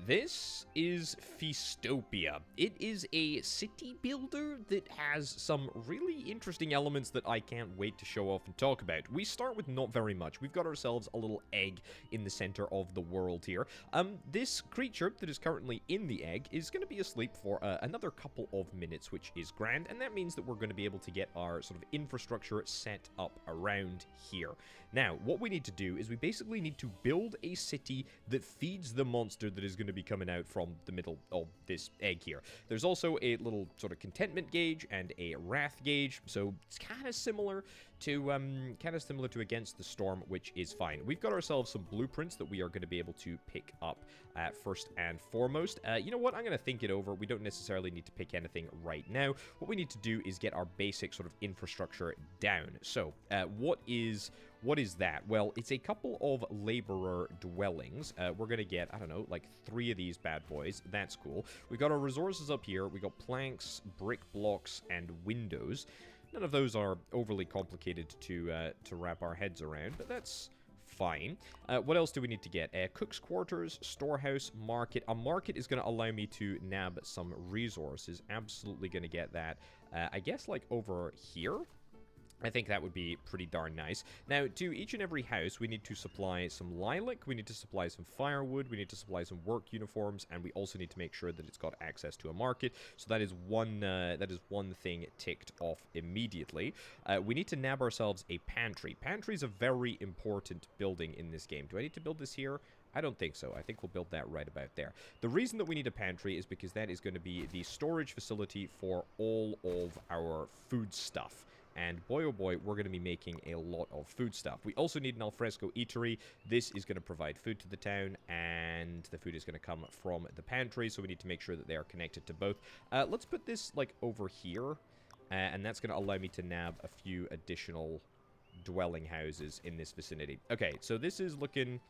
This is Feastopia. It is a city builder that has some really interesting elements that I can't wait to show off and talk about. We start with not very much. We've got ourselves a little egg in the center of the world here. This creature that is currently in the egg is going to be asleep for another couple of minutes, which is grand, and that means that we're going to be able to get our sort of infrastructure set up around here. Now, what we need to do is we basically need to build a city that feeds the monster that is going to be coming out from the middle of this egg here. There's also a little sort of contentment gauge and a wrath gauge, so it's kind of similar to Against the Storm, which is fine. We've got ourselves some blueprints that we are going to be able to pick up first and foremost. You know what? I'm going to think it over. We don't necessarily need to pick anything right now. What we need to do is get our basic sort of infrastructure down. So, what is that? Well, it's a couple of laborer dwellings. We're going to get, I don't know, like 3 of these bad boys. That's cool. We got our resources up here. We got planks, brick blocks, and windows. None of those are overly complicated to wrap our heads around, but that's fine. What else do we need to get? Cook's quarters, storehouse, market. A market is going to allow me to nab some resources. Absolutely going to get that. I guess like over here. I think that would be pretty darn nice. Now, to each and every house, we need to supply some lilac, we need to supply some firewood, we need to supply some work uniforms, and we also need to make sure that it's got access to a market. So that is one thing ticked off immediately. We need to nab ourselves a pantry. Pantry is a very important building in this game. Do I need to build this here? I don't think so. I think we'll build that right about there. The reason that we need a pantry is because that is going to be the storage facility for all of our food stuff. And boy, oh boy, we're going to be making a lot of food stuff. We also need an alfresco eatery. This is going to provide food to the town, and the food is going to come from the pantry, so we need to make sure that they are connected to both. Let's put this, like, over here, and that's going to allow me to nab a few additional dwelling houses in this vicinity. Okay, so this is looking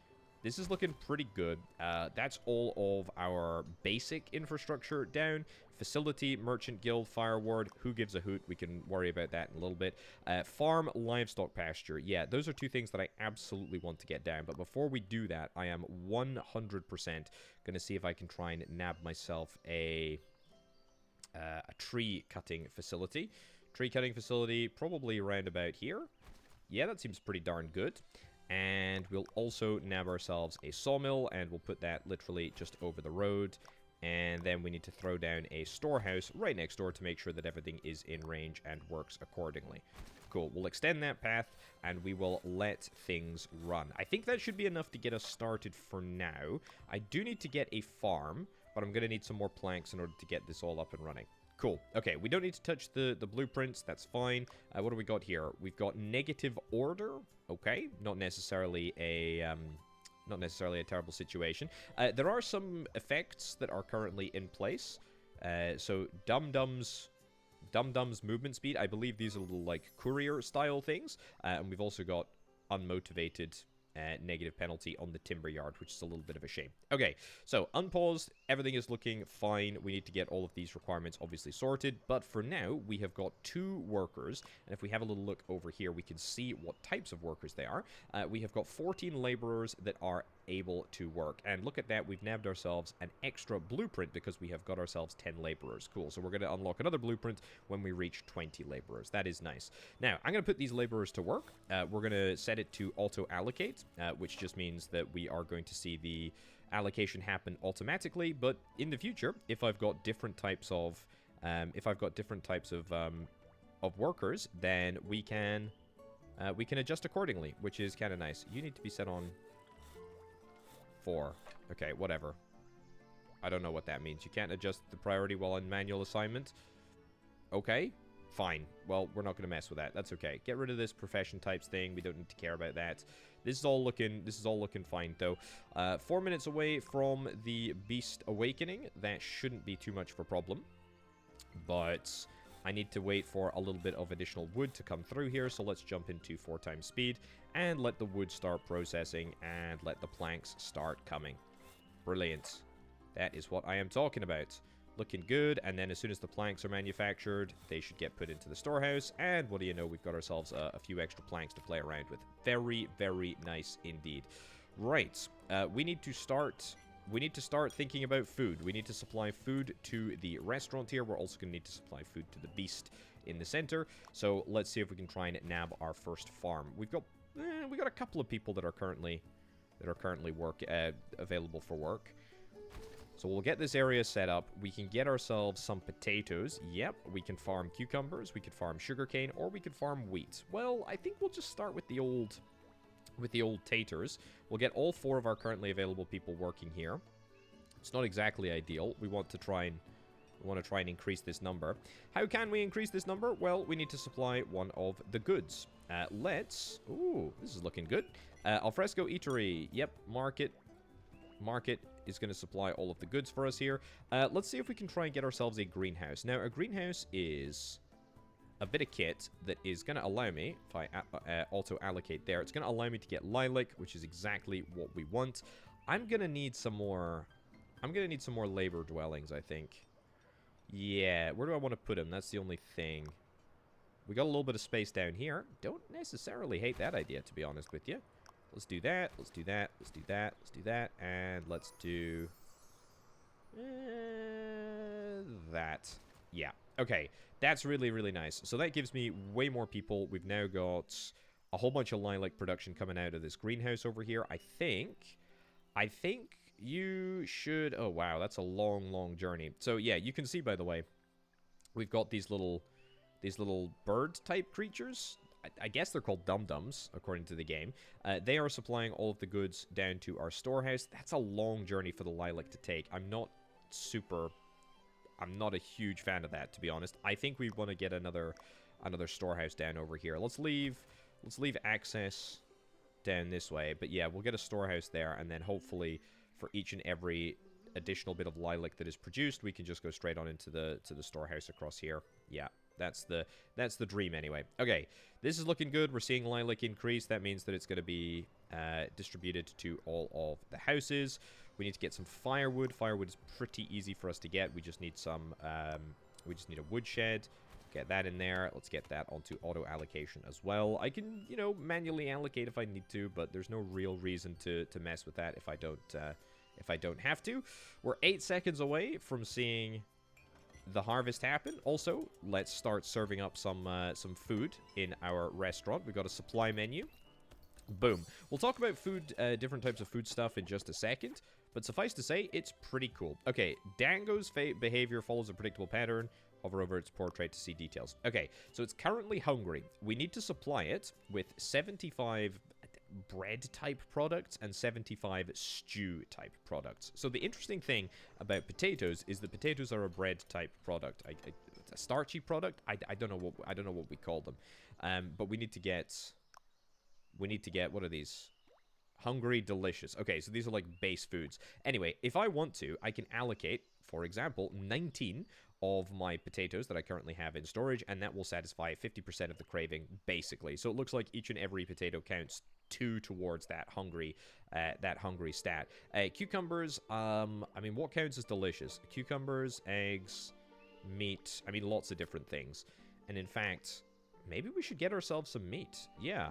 pretty good. That's all of our basic infrastructure down. Facility, merchant guild, firewood, who gives a hoot? We can worry about that in a little bit. Farm, livestock pasture. Yeah, those are 2 things that I absolutely want to get down. But before we do that, I am 100% going to see if I can try and nab myself a tree cutting facility. Tree cutting facility probably around about here. Yeah, that seems pretty darn good. And we'll also nab ourselves a sawmill, and we'll put that literally just over the road. And then we need to throw down a storehouse right next door to make sure that everything is in range and works accordingly. Cool. We'll extend that path, and we will let things run. I think that should be enough to get us started for now. I do need to get a farm, but I'm going to need some more planks in order to get this all up and running. Cool. Okay, we don't need to touch the blueprints. That's fine. What do we got here? We've got negative order. Okay, not necessarily a terrible situation. There are some effects that are currently in place. So Dum-Dum's movement speed. I believe these are little like courier style things. And we've also got unmotivated negative penalty on the timber yard, which is a little bit of a shame. Okay, so unpaused, everything is looking fine. We need to get all of these requirements obviously sorted, but for now we have got 2 workers, and if we have a little look over here, we can see what types of workers they are. We have got 14 laborers that are able to work, and look at that, we've nabbed ourselves an extra blueprint because we have got ourselves 10 laborers. Cool, so we're going to unlock another blueprint when we reach 20 laborers. That is nice. Now, I'm going to put these laborers to work. We're going to set it to auto-allocate, which just means that we are going to see the allocation happen automatically, but in the future, if I've got different types of workers, then we can adjust accordingly, which is kind of nice. You need to be set on 4. Okay, whatever. I don't know what that means. You can't adjust the priority while on manual assignment. Okay, fine. Well, we're not going to mess with that. That's okay. Get rid of this profession types thing. We don't need to care about that. This is all looking fine, though. 4 minutes away from the beast awakening. That shouldn't be too much of a problem. But I need to wait for a little bit of additional wood to come through here, so let's jump into 4 times speed and let the wood start processing and let the planks start coming. Brilliant. That is what I am talking about. Looking good, and then as soon as the planks are manufactured, they should get put into the storehouse, and what do you know, we've got ourselves a few extra planks to play around with. Very, very nice indeed. Right, we need to start we need to start thinking about food. We need to supply food to the restaurant here. We're also going to need to supply food to the beast in the center. So let's see if we can try and nab our first farm. We got a couple of people that are currently available for work. So we'll get this area set up. We can get ourselves some potatoes. Yep, we can farm cucumbers, we could farm sugarcane, or we could farm wheat. Well, I think we'll just start with the old taters. We'll get all 4 of our currently available people working here. It's not exactly ideal. We want to try and increase this number. How can we increase this number? Well, we need to supply one of the goods. Ooh, this is looking good. Alfresco Eatery. Yep, Market is going to supply all of the goods for us here. Let's see if we can try and get ourselves a greenhouse. Now, a greenhouse is a bit of kit that is going to allow me, if I auto-allocate there, it's going to allow me to get lilac, which is exactly what we want. I'm going to need some more labor dwellings, I think. Yeah, where do I want to put them? That's the only thing. We got a little bit of space down here. Don't necessarily hate that idea, to be honest with you. Let's do that, let's do that, let's do that, let's do that, and let's do that. Yeah, okay, that's really, really nice. So that gives me way more people. We've now got a whole bunch of lilac production coming out of this greenhouse over here. I think you should... Oh, wow, that's a long, long journey. So, yeah, you can see, by the way, we've got these little bird-type creatures. I guess they're called dum-dums, according to the game. They are supplying all of the goods down to our storehouse. That's a long journey for the lilac to take. I'm not a huge fan of that, to be honest. I think we want to get another storehouse down over here. Let's leave access down this way. But yeah, we'll get a storehouse there, and then hopefully for each and every additional bit of lilac that is produced, we can just go straight on into the storehouse across here. Yeah. That's the dream anyway. Okay, this is looking good. We're seeing lilac increase. That means that it's going to be distributed to all of the houses. We need to get some firewood. Firewood is pretty easy for us to get. We just need some. We just need a woodshed. Get that in there. Let's get that onto auto allocation as well. I can, manually allocate if I need to, but there's no real reason to mess with that if I don't have to. We're 8 seconds away from seeing the harvest happen. Also, let's start serving up some food in our restaurant. We've got a supply menu. Boom. We'll talk about food, different types of food stuff in just a second, but suffice to say, it's pretty cool. Okay, Dango's behavior follows a predictable pattern. Hover over its portrait to see details. Okay, so it's currently hungry. We need to supply it with 75 bread-type products and 75 stew-type products. So the interesting thing about potatoes is that potatoes are a bread-type product. It's a starchy product. I don't know what we call them. But we need to get what are these? Hungry Delicious. Okay, so these are like base foods. Anyway, if I want to, I can allocate, for example, 19 of my potatoes that I currently have in storage, and that will satisfy 50% of the craving, basically. So it looks like each and every potato counts 2 towards that hungry stat. Cucumbers, I mean, what counts as delicious? Cucumbers, eggs, meat, I mean, lots of different things. And in fact, maybe we should get ourselves some meat. Yeah,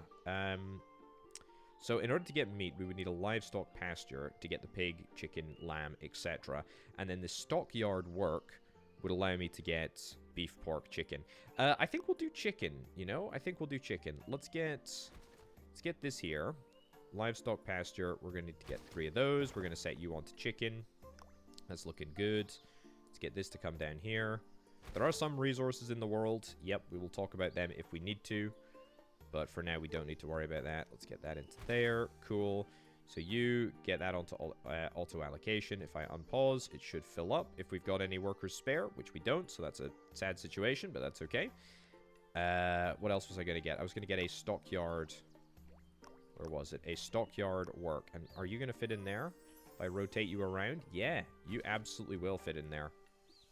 so in order to get meat, we would need a livestock pasture to get the pig, chicken, lamb, etc. And then the stockyard work would allow me to get beef, pork, chicken. I think we'll do chicken, I think we'll do chicken. Let's get this here. Livestock pasture, we're going to need to get 3 of those. We're going to set you onto chicken. That's looking good. Let's get this to come down here. There are some resources in the world. Yep, we will talk about them if we need to. But for now, we don't need to worry about that. Let's get that into there. Cool. So you get that onto auto allocation. If I unpause, it should fill up. If we've got any workers spare, which we don't, so that's a sad situation, but that's okay. What else was I going to get? I was going to get a stockyard. Where was it? A stockyard work. And are you going to fit in there? If I rotate you around? Yeah, you absolutely will fit in there.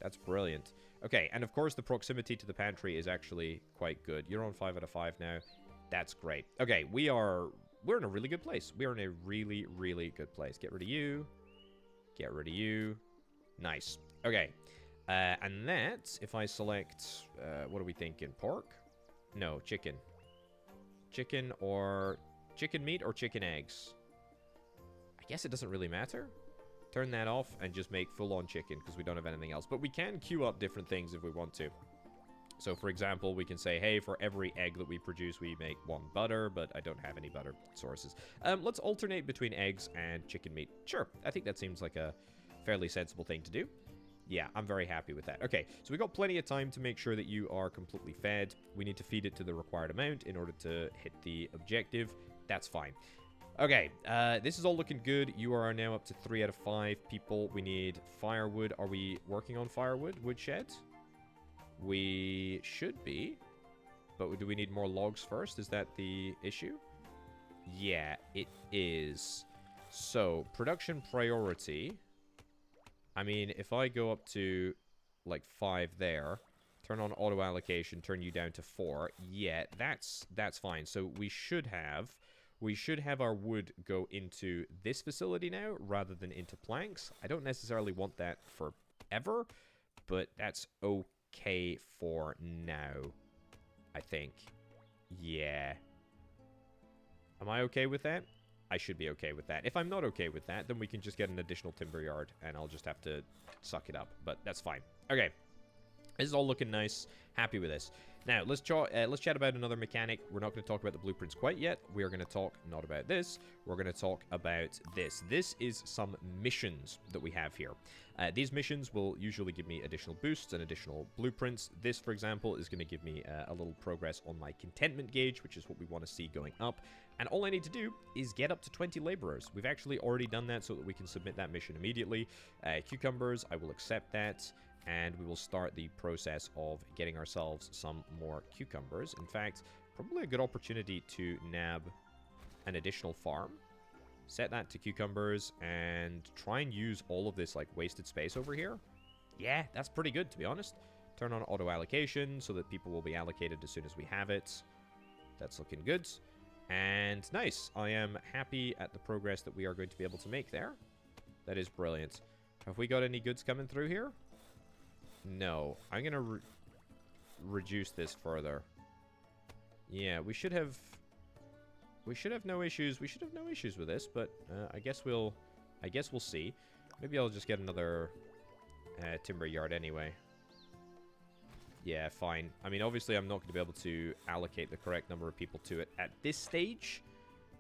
That's brilliant. Okay, and of course the proximity to the pantry is actually quite good. You're on 5 out of 5 now. That's great. Okay, we're in a really good place. We are in a really, really good place. Get rid of you. Get rid of you. Nice. Okay. And that, if I select, what are we thinking? Pork? No, chicken. Chicken or... Chicken meat or chicken eggs? I guess it doesn't really matter. turn that off and just make full-on chicken because we don't have anything else. But we can queue up different things if we want to. So, for example, we can say, hey, for every egg that we produce, we make 1 butter, but I don't have any butter sources. Let's alternate between eggs and chicken meat. Sure, I think that seems like a fairly sensible thing to do. Yeah, I'm very happy with that. Okay, so we got plenty of time to make sure that you are completely fed. We need to feed it to the required amount in order to hit the objective. That's fine. Okay, this is all looking good. You are now up to 3 out of 5 people. We need firewood. Are we working on firewood? Woodshed? We should be. But do we need more logs first? Is that the issue? Yeah, it is. So, production priority. I mean, if I go up to, like, 5 there, turn on auto allocation, turn you down to 4, yeah, that's fine. So we should have our wood go into this facility now, rather than into planks. I don't necessarily want that forever, but that's okay for now, I think. Yeah. Am I okay with that? I should be okay with that. If I'm not okay with that, then we can just get an additional timber yard, and I'll just have to suck it up. But that's fine. Okay. This is all looking nice. Happy with this. Now, let's chat about another mechanic. We're not going to talk about the blueprints quite yet. We are going to talk not about this. We're going to talk about this. This is some missions that we have here. These missions will usually give me additional boosts and additional blueprints. This, for example, is going to give me a little progress on my contentment gauge, which is what we want to see going up. And all I need to do is get up to 20 laborers. We've actually already done that so that we can submit that mission immediately. Cucumbers, I will accept that. And we will start the process of getting ourselves some more cucumbers. In fact, probably a good opportunity to nab an additional farm. Set that to cucumbers and try and use all of this, like, wasted space over here. Yeah, that's pretty good, to be honest. Turn on auto allocation so that people will be allocated as soon as we have it. That's looking good. And nice. I am happy at the progress that we are going to be able to make there. That is brilliant. Have we got any goods coming through here? No. I'm going to reduce this further. Yeah, we should have no issues. We should have no issues with this, but I guess we'll see. Maybe I'll just get another timber yard anyway. Yeah, fine. I mean, obviously I'm not going to be able to allocate the correct number of people to it at this stage,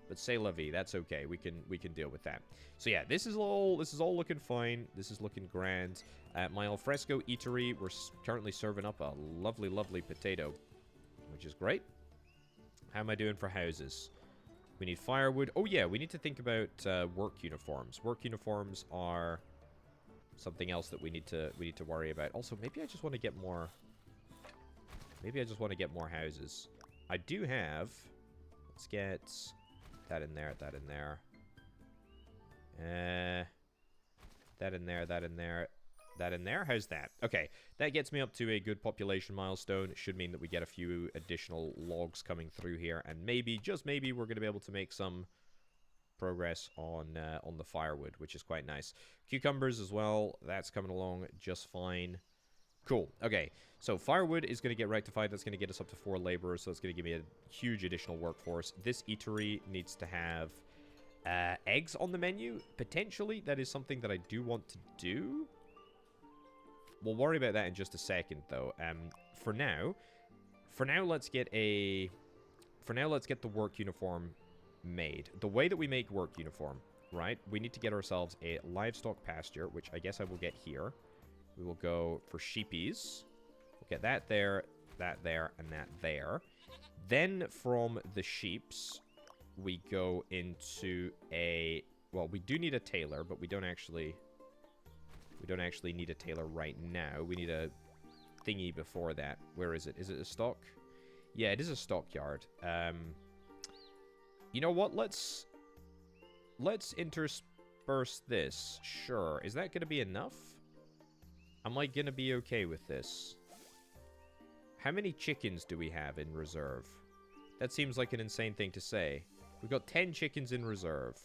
but c'est la vie. That's okay. We can deal with that. So yeah, this is all looking fine. This is looking grand. My alfresco eatery, we're currently serving up a lovely, lovely potato, which is great. How am I doing for houses? We need firewood. Oh yeah, we need to think about work uniforms. Work uniforms are something else that we need to worry about. Also, maybe I just want to get more. Maybe I just want to get more houses. I do have. Let's get that in there. That in there. That in there. That in there. That in there. How's that? Okay, that gets me up to a good population milestone. It should mean that we get a few additional logs coming through here, and maybe, just maybe, we're going to be able to make some progress on the firewood, which is quite nice. Cucumbers as well. That's coming along just fine. Cool. Okay, so firewood is going to get rectified. That's going to get us up to 4 laborers, so it's going to give me a huge additional workforce. This eatery needs to have eggs on the menu. Potentially, that is something that I do want to do. We'll worry about that in just a second, though. For now, let's get the work uniform made. The way that we make work uniform, right? We need to get ourselves a livestock pasture, which I guess I will get here. We will go for sheepies. We'll get that there, and that there. Then from the sheeps, we go into a... Well, we do need a tailor, but we don't actually need a tailor right now. We need a thingy before that. Where is it? Is it a stock? Yeah, it is a stockyard. You know what? Let's intersperse this. Sure. Is that going to be enough? Am I going to be okay with this? How many chickens do we have in reserve? That seems like an insane thing to say. We've got 10 chickens in reserve.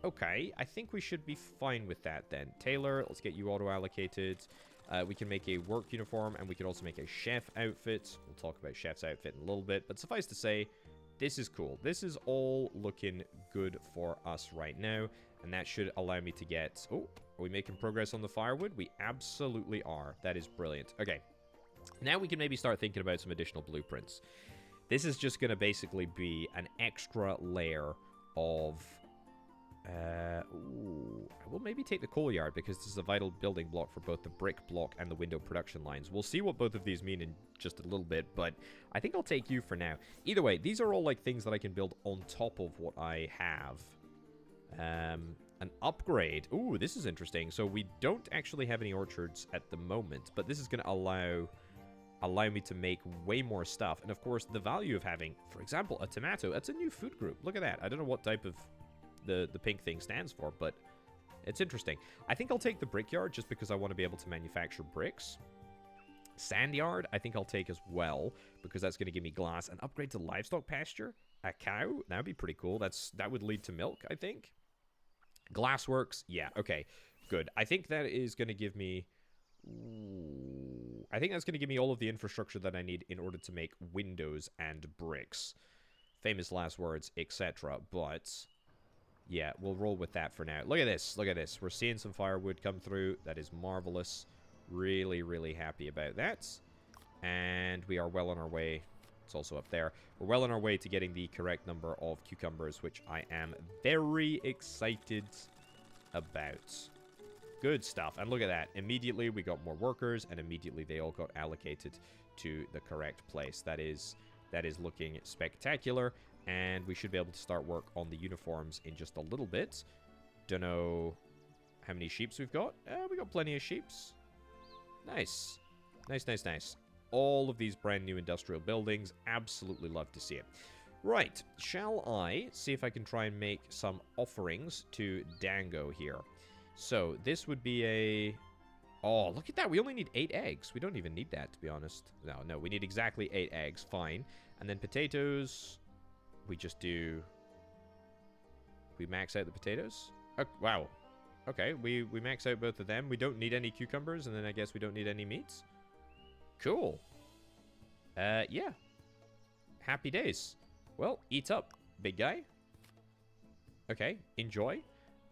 Okay, I think we should be fine with that then. Tailor, let's get you auto-allocated. We can make a work uniform, and we can also make a chef outfit. We'll talk about chef's outfit in a little bit, but suffice to say, this is cool. This is all looking good for us right now. And that should allow me to get... Oh, are we making progress on the firewood? We absolutely are. That is brilliant. Okay. Now we can maybe start thinking about some additional blueprints. This is just going to basically be an extra layer of... Ooh, I will maybe take the coal yard because this is a vital building block for both the brick block and the window production lines. We'll see what both of these mean in just a little bit, but I think I'll take you for now. Either way, these are all like things that I can build on top of what I have. An upgrade. Ooh, this is interesting. So we don't actually have any orchards at the moment, but this is going to allow me to make way more stuff. And of course, the value of having, for example, a tomato. That's a new food group. Look at that. I don't know what type of the pink thing stands for, but it's interesting. I think I'll take the brickyard just because I want to be able to manufacture bricks. Sand yard, I think I'll take as well because that's going to give me glass. An upgrade to livestock pasture. A cow, that would be pretty cool. That would lead to milk, I think. Glassworks, yeah, okay, good. I think that is going to give me... Ooh, I think that's going to give me all of the infrastructure that I need in order to make windows and bricks. Famous last words, etc. But, yeah, we'll roll with that for now. Look at this, look at this. We're seeing some firewood come through. That is marvelous. Really, really happy about that. And we are well on our way. It's also up there. We're well on our way to getting the correct number of cucumbers, which I am very excited about. Good stuff. And look at that. Immediately, we got more workers, and immediately they all got allocated to the correct place. That is looking spectacular, and we should be able to start work on the uniforms in just a little bit. Don't know how many sheeps we've got. We got plenty of sheeps. Nice. Nice, nice, nice. All of these brand new industrial buildings. Absolutely love to see it. Right. Shall I see if I can try and make some offerings to Dango here? So, this would be a... Oh, look at that. We only need 8 eggs. We don't even need that, to be honest. No, we need exactly 8 eggs. Fine. And then potatoes, we just do... We max out the potatoes? Oh, wow. Okay, we max out both of them. We don't need any cucumbers, and then I guess we don't need any meats. Cool. Yeah. Happy days. Well, eat up, big guy. Okay, enjoy.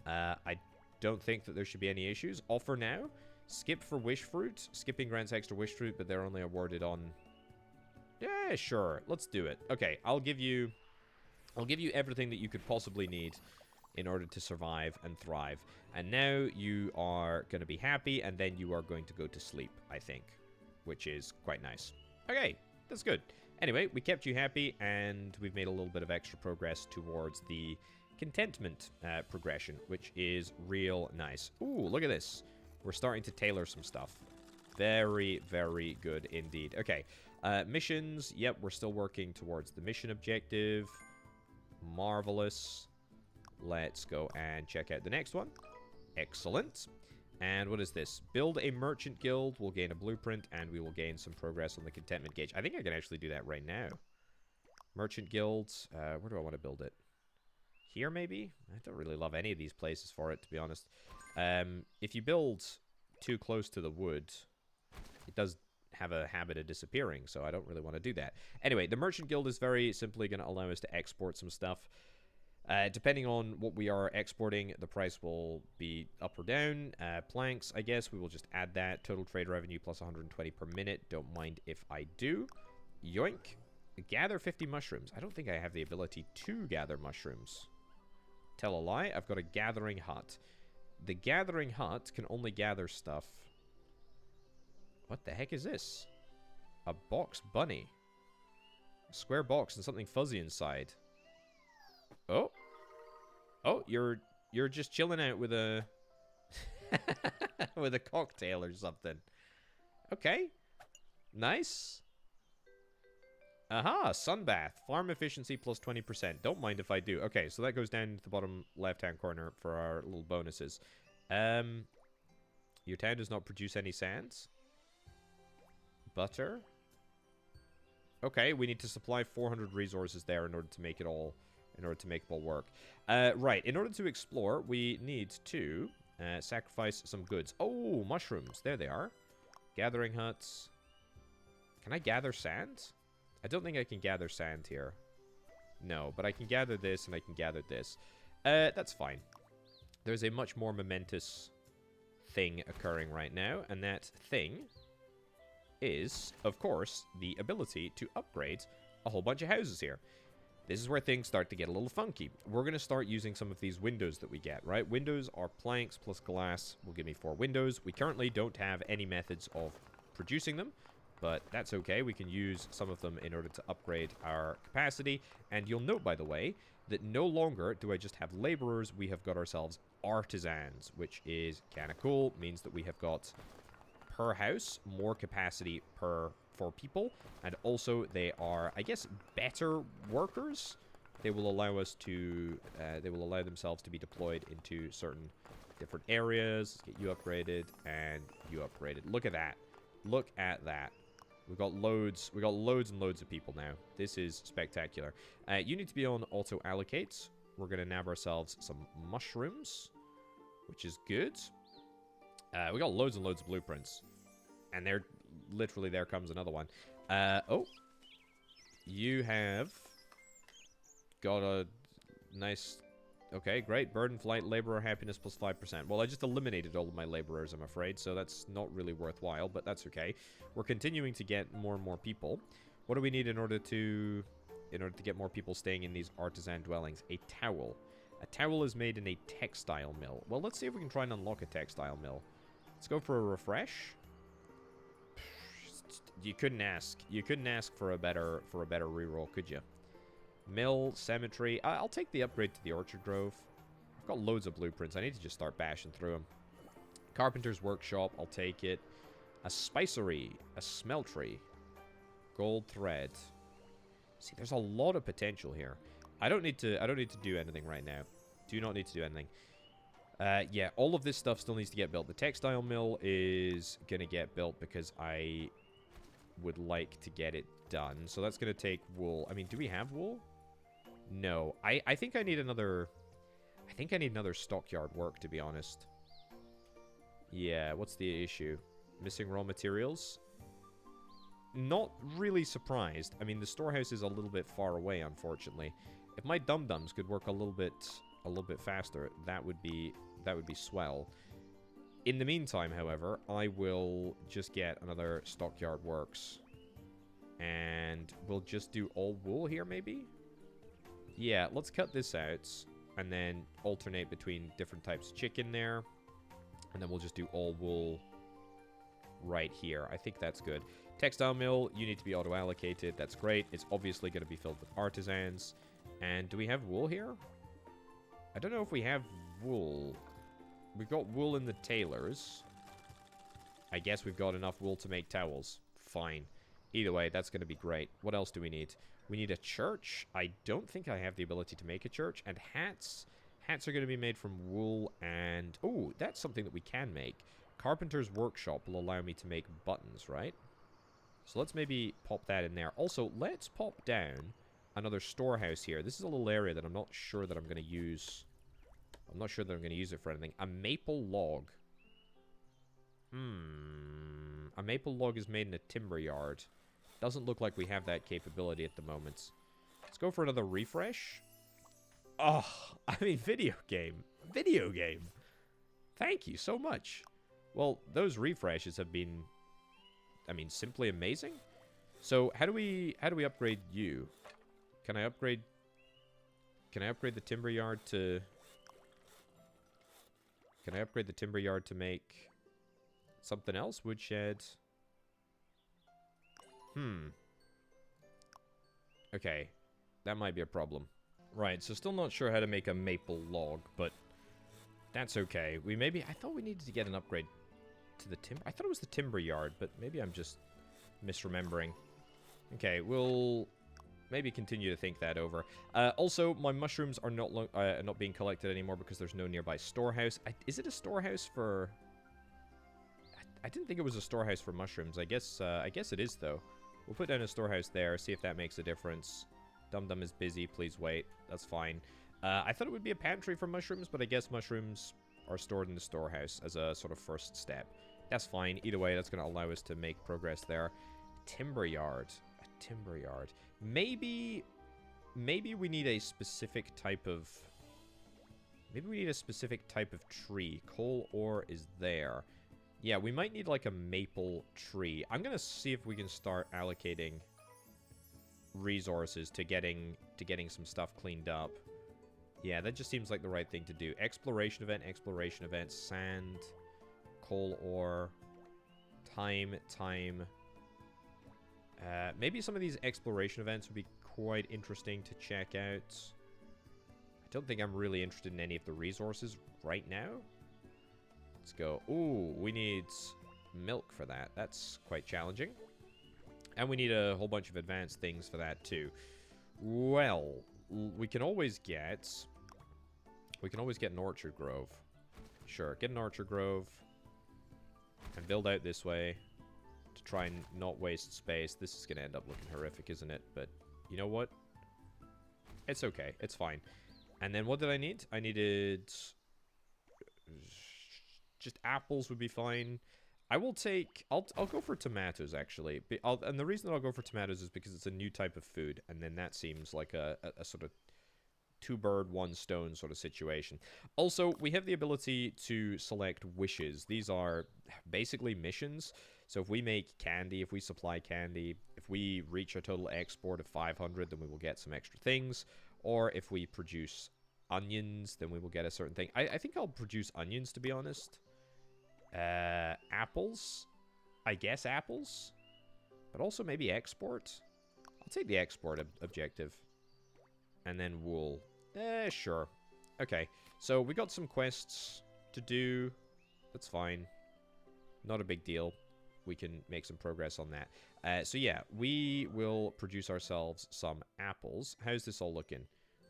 I don't think that there should be any issues. Offer now. Skip for wish fruit. Skipping grants extra wish fruit, but they're only awarded on... Yeah, sure. Let's do it. Okay, I'll give you everything that you could possibly need in order to survive and thrive. And now you are going to be happy, and then you are going to go to sleep, I think. Which is quite nice. Okay, that's good. Anyway, we kept you happy, and we've made a little bit of extra progress towards the contentment progression, which is real nice. Ooh, look at this. We're starting to tailor some stuff. Very, very good indeed. Okay, missions. Yep, we're still working towards the mission objective. Marvelous. Let's go and check out the next one. Excellent. And what is this? Build a merchant guild. We'll gain a blueprint, and we will gain some progress on the contentment gauge. I think I can actually do that right now. Merchant guilds. Where do I want to build it? Here, maybe? I don't really love any of these places for it, to be honest. If you build too close to the wood, it does have a habit of disappearing, so I don't really want to do that. Anyway, the merchant guild is very simply going to allow us to export some stuff. Depending on what we are exporting, the price will be up or down. Planks, I guess, we will just add that. Total trade revenue plus 120 per minute. Don't mind if I do. Yoink. Gather 50 mushrooms. I don't think I have the ability to gather mushrooms. Tell a lie. I've got a gathering hut. The gathering hut can only gather stuff. What the heck is this? A box bunny. A square box and something fuzzy inside. Oh. Oh, you're just chilling out with a with a cocktail or something. Okay. Nice. Aha, sunbath. Farm efficiency plus 20%. Don't mind if I do. Okay, so that goes down to the bottom left-hand corner for our little bonuses. Your town does not produce any sands. Butter. Okay, we need to supply 400 resources there in order to make it all work. Right, in order to explore, we need to sacrifice some goods. Oh, mushrooms. There they are. Gathering huts. Can I gather sand? I don't think I can gather sand here. No, but I can gather this and I can gather this. That's fine. there's a much more momentous thing occurring right now, and that thing is, of course, the ability to upgrade a whole bunch of houses here. This is where things start to get a little funky. We're going to start using some of these windows that we get, right? Windows are planks plus glass will give me 4 windows. We currently don't have any methods of producing them, but that's okay. We can use some of them in order to upgrade our capacity. And you'll note, by the way, that no longer do I just have laborers. We have got ourselves artisans, which is kind of cool. Means that we have got per house more capacity for people, and also they are, I guess, better workers. They will allow us to they will allow themselves to be deployed into certain different areas. Let's get you upgraded and you upgraded. Look at that. Look at that. We've got loads and loads of people now. This is spectacular. You need to be on auto allocate. We're gonna nab ourselves some mushrooms, which is good. We got loads and loads of blueprints, and they're literally, there comes another one. Oh, you have got a nice, okay, great. Bird and flight, laborer happiness plus 5%. Well, I just eliminated all of my laborers, I'm afraid, so that's not really worthwhile, but that's okay. We're continuing to get more and more people. What do we need in order to get more people staying in these artisan dwellings? A towel. A towel is made in a textile mill. Well, let's see if we can try and unlock a textile mill. Let's go for a refresh. You couldn't ask. You couldn't ask for a better reroll, could you? Mill, cemetery. I'll take the upgrade to the orchard grove. I've got loads of blueprints. I need to just start bashing through them. Carpenter's workshop. I'll take it. A spicery, a smeltery, gold thread. See, there's a lot of potential here. I don't need to do anything right now. Do not need to do anything. Yeah, all of this stuff still needs to get built. The textile mill is gonna get built because I would like to get it done. So that's gonna take wool. I mean, do we have wool? No. I think I need another... I think I need another stockyard work, to be honest. Yeah, what's the issue? Missing raw materials? Not really surprised. I mean, the storehouse is a little bit far away, unfortunately. If my dum-dums could work a little bit faster, that would be swell. In the meantime, however, I will just get another stockyard works. And we'll just do all wool here, maybe? Yeah, let's cut this out. And then alternate between different types of chicken there. And then we'll just do all wool right here. I think that's good. Textile mill, you need to be auto-allocated. That's great. It's obviously going to be filled with artisans. And do we have wool here? I don't know if we have wool. We've got wool in the tailors. I guess we've got enough wool to make towels. Fine. Either way, that's going to be great. What else do we need? We need a church. I don't think I have the ability to make a church. And hats. Hats are going to be made from wool and... Oh, that's something that we can make. Carpenter's workshop will allow me to make buttons, right? So let's maybe pop that in there. Also, let's pop down another storehouse here. This is a little area that I'm not sure that I'm going to use. I'm not sure that I'm going to use it for anything. A maple log. A maple log is made in a timber yard. Doesn't look like we have that capability at the moment. Let's go for another refresh. Oh, I mean, video game. Video game. Thank you so much. Well, those refreshes have been, I mean, simply amazing. So, how do we upgrade you? Can I upgrade the timber yard to... Can I upgrade the timber yard to make something else? Woodshed. Okay. That might be a problem. Right, so still not sure how to make a maple log, but that's okay. I thought we needed to get an upgrade to the timber. I thought it was the timber yard, but maybe I'm just misremembering. Okay, we'll maybe continue to think that over. Also, my mushrooms are not being collected anymore because there's no nearby storehouse. Is it a storehouse for... I didn't think it was a storehouse for mushrooms. I guess it is, though. We'll put down a storehouse there, see if that makes a difference. Dum-Dum is busy, please wait. That's fine. I thought it would be a pantry for mushrooms, but I guess mushrooms are stored in the storehouse as a sort of first step. That's fine. Either way, that's going to allow us to make progress there. Timber yard. A timber yard. Maybe we need a specific type of Maybe we need a specific type of tree. Coal ore is there. Yeah, we might need like a maple tree. I'm gonna see if we can start allocating resources to getting some stuff cleaned up. Yeah, that just seems like the right thing to do. Exploration event, sand, coal ore, time. Maybe some of these exploration events would be quite interesting to check out. I don't think I'm really interested in any of the resources right now. Let's go. Ooh, we need milk for that. That's quite challenging. And we need a whole bunch of advanced things for that too. Well, we can always get an orchard grove. Sure, get an orchard grove and build out this way to try and not waste space. This is going to end up looking horrific, isn't it? But you know what? It's okay. It's fine. And then what did I need? I needed just apples would be fine. I'll go for tomatoes, actually. And the reason that I'll go for tomatoes is because it's a new type of food, and then that seems like a sort of two-bird, one-stone sort of situation. Also, we have the ability to select wishes. These are basically missions. So if we make candy, if we supply candy, if we reach a total export of 500, then we will get some extra things. Or if we produce onions, then we will get a certain thing. I think I'll produce onions, to be honest. Apples? I guess apples? But also maybe export? I'll take the export objective. And then wool. Sure. Okay, so we got some quests to do. That's fine. Not a big deal. We can make some progress on that. So yeah, we will produce ourselves some apples. How's this all looking?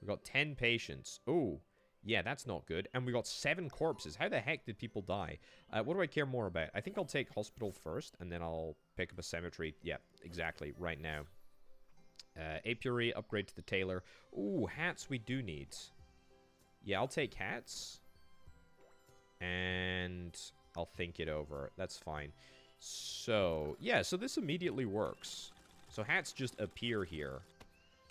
We got 10 patients. Oh, yeah, that's not good. And we got 7 corpses. How the heck did people die? What do I care more about? I think I'll take hospital first, and then I'll pick up a cemetery. Yeah, exactly, right now. Apiary, upgrade to the tailor. Ooh, hats we do need. Yeah, I'll take hats. And I'll think it over. That's fine. So, yeah, so this immediately works. So hats just appear here.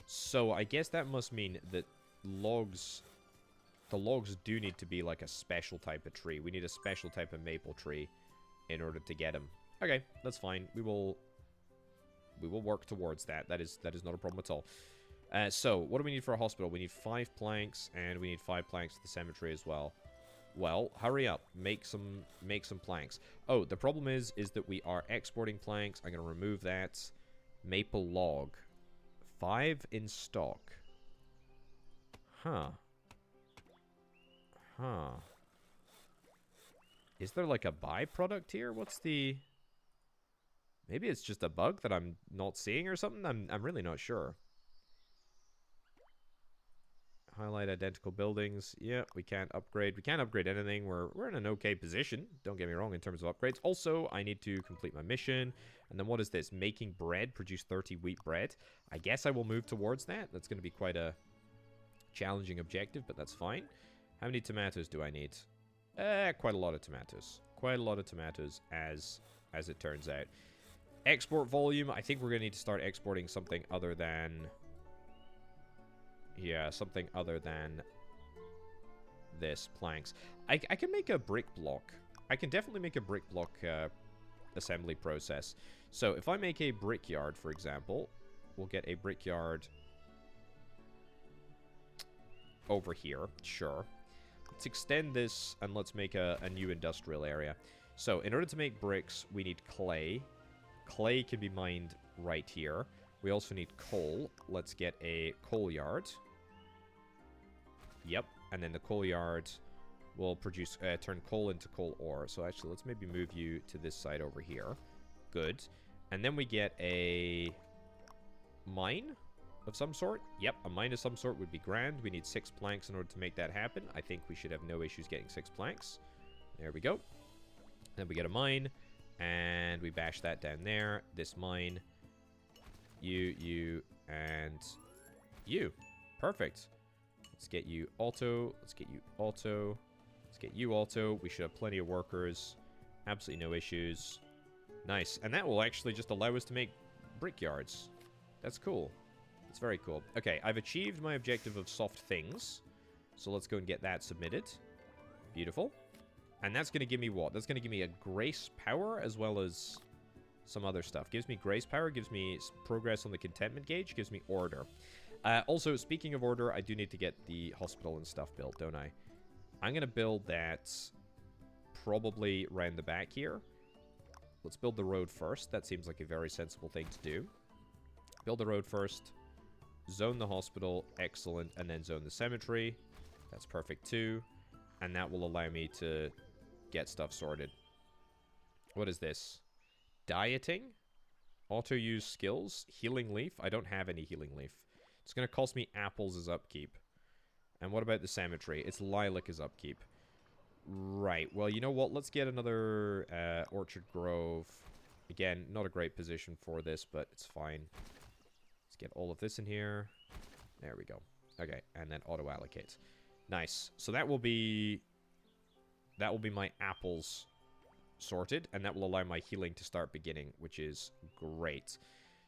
So I guess that must mean that the logs do need to be like a special type of tree. We need a special type of maple tree in order to get them. Okay, that's fine. We will work towards that. That is not a problem at all. So, what do we need for a hospital? We need 5 planks, and we need 5 planks to the cemetery as well. Well, hurry up. Make some planks. Oh, the problem is that we are exporting planks. I'm going to remove that. Maple log. 5 in stock. Huh. Is there like a byproduct here? What's the... Maybe it's just a bug that I'm not seeing or something? I'm really not sure. Highlight identical buildings. Yeah, we can't upgrade. We can't upgrade anything. We're in an okay position. Don't get me wrong in terms of upgrades. Also, I need to complete my mission. And then what is this? Making bread. Produce 30 wheat bread. I guess I will move towards that. That's going to be quite a challenging objective, but that's fine. How many tomatoes do I need? Quite a lot of tomatoes. Quite a lot of tomatoes, as it turns out. Export volume. I think we're going to need to start exporting something other than... Yeah, something other than this, planks. I can make a brick block. I can definitely make a brick block assembly process. So if I make a brickyard, for example, we'll get a brickyard over here. Sure. Let's extend this and let's make a new industrial area. So in order to make bricks, we need clay. Clay can be mined right here. We also need coal. Let's get a coal yard. Yep, and then the coal yard will produce, turn coal into coal ore. So actually, let's maybe move you to this side over here. Good. And then we get a mine of some sort. Yep, a mine of some sort would be grand. We need 6 planks in order to make that happen. I think we should have no issues getting 6 planks. There we go. Then we get a mine, and we bash that down there. This mine, you, and you. Perfect. Let's get you auto. Let's get you auto. Let's get you auto. We should have plenty of workers. Absolutely no issues. Nice. And that will actually just allow us to make brickyards. That's cool. That's very cool. Okay, I've achieved my objective of soft things. So let's go and get that submitted. Beautiful. And that's going to give me what? That's going to give me a grace power as well as some other stuff. Gives me grace power, gives me progress on the contentment gauge, gives me order. Also, speaking of order, I do need to get the hospital and stuff built, don't I? I'm going to build that probably round the back here. Let's build the road first. That seems like a very sensible thing to do. Build the road first. Zone the hospital. Excellent. And then zone the cemetery. That's perfect too. And that will allow me to get stuff sorted. What is this? Dieting? Auto-use skills? Healing leaf? I don't have any healing leaf. It's going to cost me apples as upkeep. And what about the cemetery? It's lilac as upkeep. Right. Well, you know what? Let's get another Orchard Grove. Again, not a great position for this, but it's fine. Let's get all of this in here. There we go. Okay, and then auto-allocate. Nice. So that will be my apples sorted, and that will allow my healing to start beginning, which is great.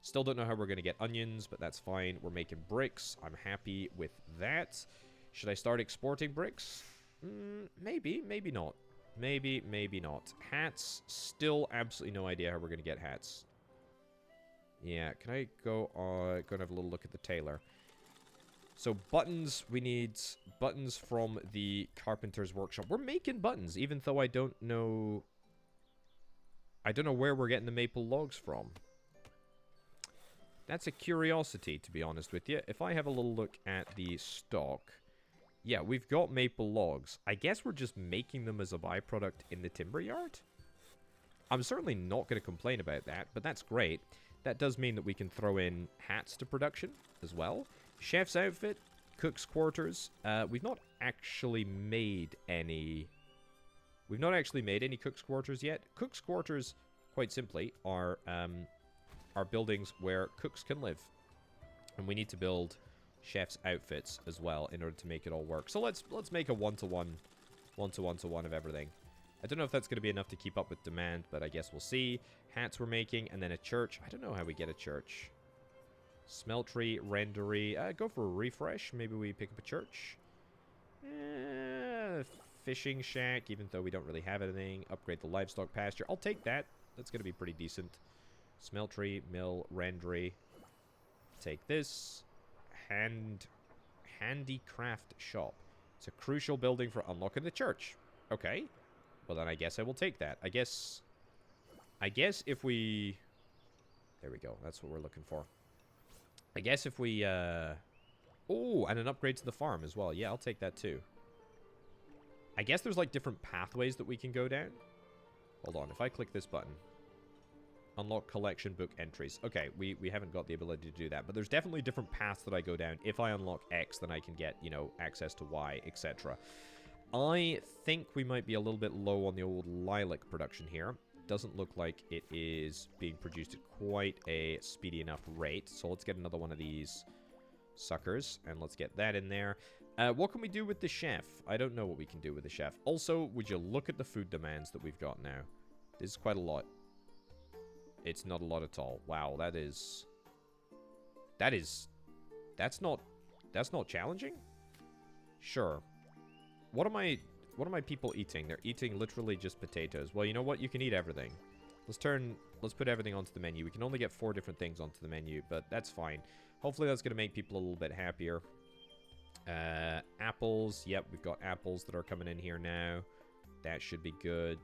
Still don't know how we're going to get onions, but that's fine. We're making bricks. I'm happy with that. Should I start exporting bricks? Maybe, maybe not. Maybe, maybe not. Hats, still absolutely no idea how we're going to get hats. Yeah, can I go and have a little look at the tailor? So buttons, we need buttons from the carpenter's workshop. We're making buttons, even though I don't know where we're getting the maple logs from. That's a curiosity, to be honest with you. If I have a little look at the stock, yeah, we've got maple logs. I guess we're just making them as a byproduct in the timber yard. I'm certainly not going to complain about that, but that's great. That does mean that we can throw in hats to production as well. Chef's outfit, cook's quarters. We've not actually made any... We've not actually made any cook's quarters yet. Cook's quarters, quite simply, are buildings where cooks can live. And we need to build chef's outfits as well in order to make it all work. So let's make a one-to-one of everything. I don't know if that's going to be enough to keep up with demand, but I guess we'll see. Hats we're making, and then a church. I don't know how we get a church. Smeltery, rendery. Go for a refresh. Maybe we pick up a church. Fishing shack, even though we don't really have anything. Upgrade the livestock pasture. I'll take that. That's going to be pretty decent. Smeltery, mill, rendery. Take this. Handicraft shop. It's a crucial building for unlocking the church. Okay. Well, then I guess I will take that. I guess if we... There we go. That's what we're looking for. I guess if we... Oh, and an upgrade to the farm as well. Yeah, I'll take that too. I guess there's like different pathways that we can go down. Hold on. If I click this button. Unlock collection book entries. Okay, we haven't got the ability to do that. But there's definitely different paths that I go down. If I unlock X, then I can get, you know, access to Y, etc. I think we might be a little bit low on the old lilac production here. Doesn't look like it is being produced at quite a speedy enough rate. So let's get another one of these suckers. And let's get that in there. What can we do with the chef? I don't know what we can do with the chef. Also, would you look at the food demands that we've got now? This is quite a lot. It's not a lot at all. Wow, that's not challenging? Sure. What are my people eating? They're eating literally just potatoes. Well, you know what? You can eat everything. Let's put everything onto the menu. We can only get 4 different things onto the menu, but that's fine. Hopefully that's going to make people a little bit happier. Apples. Yep, we've got apples that are coming in here now. That should be good.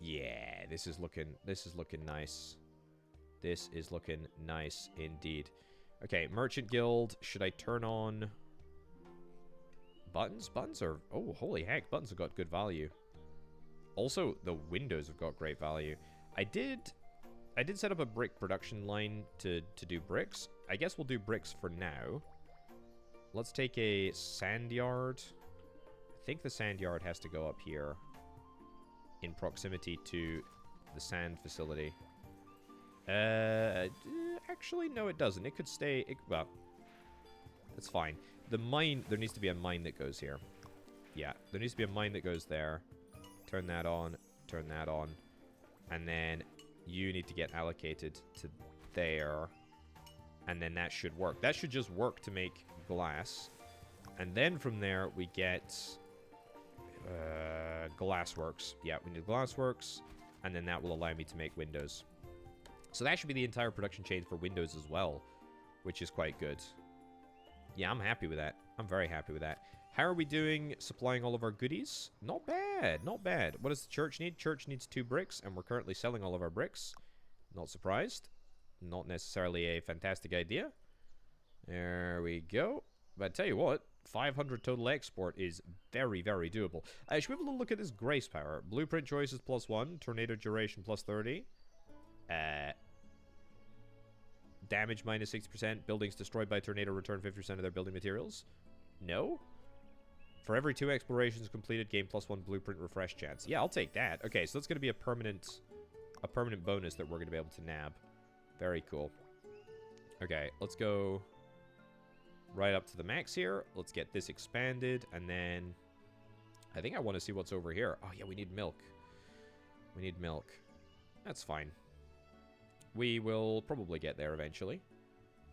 Yeah, this is looking nice. This is looking nice indeed. Okay, Merchant Guild. Should I turn on buttons? Buttons are... Oh, holy heck. Buttons have got good value. Also, the windows have got great value. I did set up a brick production line to do bricks. I guess we'll do bricks for now. Let's take a sand yard. I think the sand yard has to go up here in proximity to the sand facility. Actually, no, it doesn't. It could stay... well, that's fine. The mine... There needs to be a mine that goes here. Yeah, there needs to be a mine that goes there. Turn that on. Turn that on. And then you need to get allocated to there. And then that should work. That should just work to make glass. And then from there, we get glassworks. Yeah, we need glassworks. And then that will allow me to make windows. So that should be the entire production chain for windows as well, which is quite good. Yeah, I'm happy with that. I'm very happy with that. How are we doing supplying all of our goodies? Not bad, not bad. What does the church need? Church needs 2 bricks, and we're currently selling all of our bricks. Not surprised. Not necessarily a fantastic idea. There we go. But I tell you what, 500 total export is very, very doable. Should we have a little look at this grace power? Blueprint choices +1, tornado duration +30. Damage -60%, buildings destroyed by tornado return 50% of their building materials. No? For every 2 explorations completed, gain +1 blueprint refresh chance. Yeah, I'll take that. Okay, so that's going to be a permanent bonus that we're going to be able to nab. Very cool. Okay, let's go right up to the max here. Let's get this expanded, and then I think I want to see what's over here. Oh, yeah, we need milk. We need milk. That's fine. We will probably get there eventually.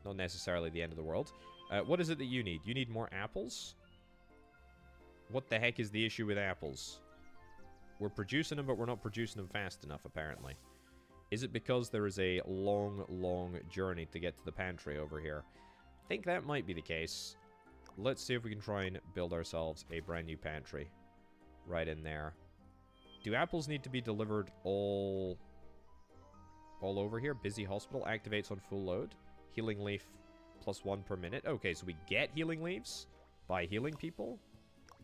Not necessarily the end of the world. What is it that you need? You need more apples? What the heck is the issue with apples? We're producing them, but we're not producing them fast enough, apparently. Is it because there is a long, long journey to get to the pantry over here? I think that might be the case. Let's see if we can try and build ourselves a brand new pantry. Right in there. Do apples need to be delivered all over here? Busy hospital activates on full load. Healing leaf +1 per minute. Okay, so we get healing leaves by healing people.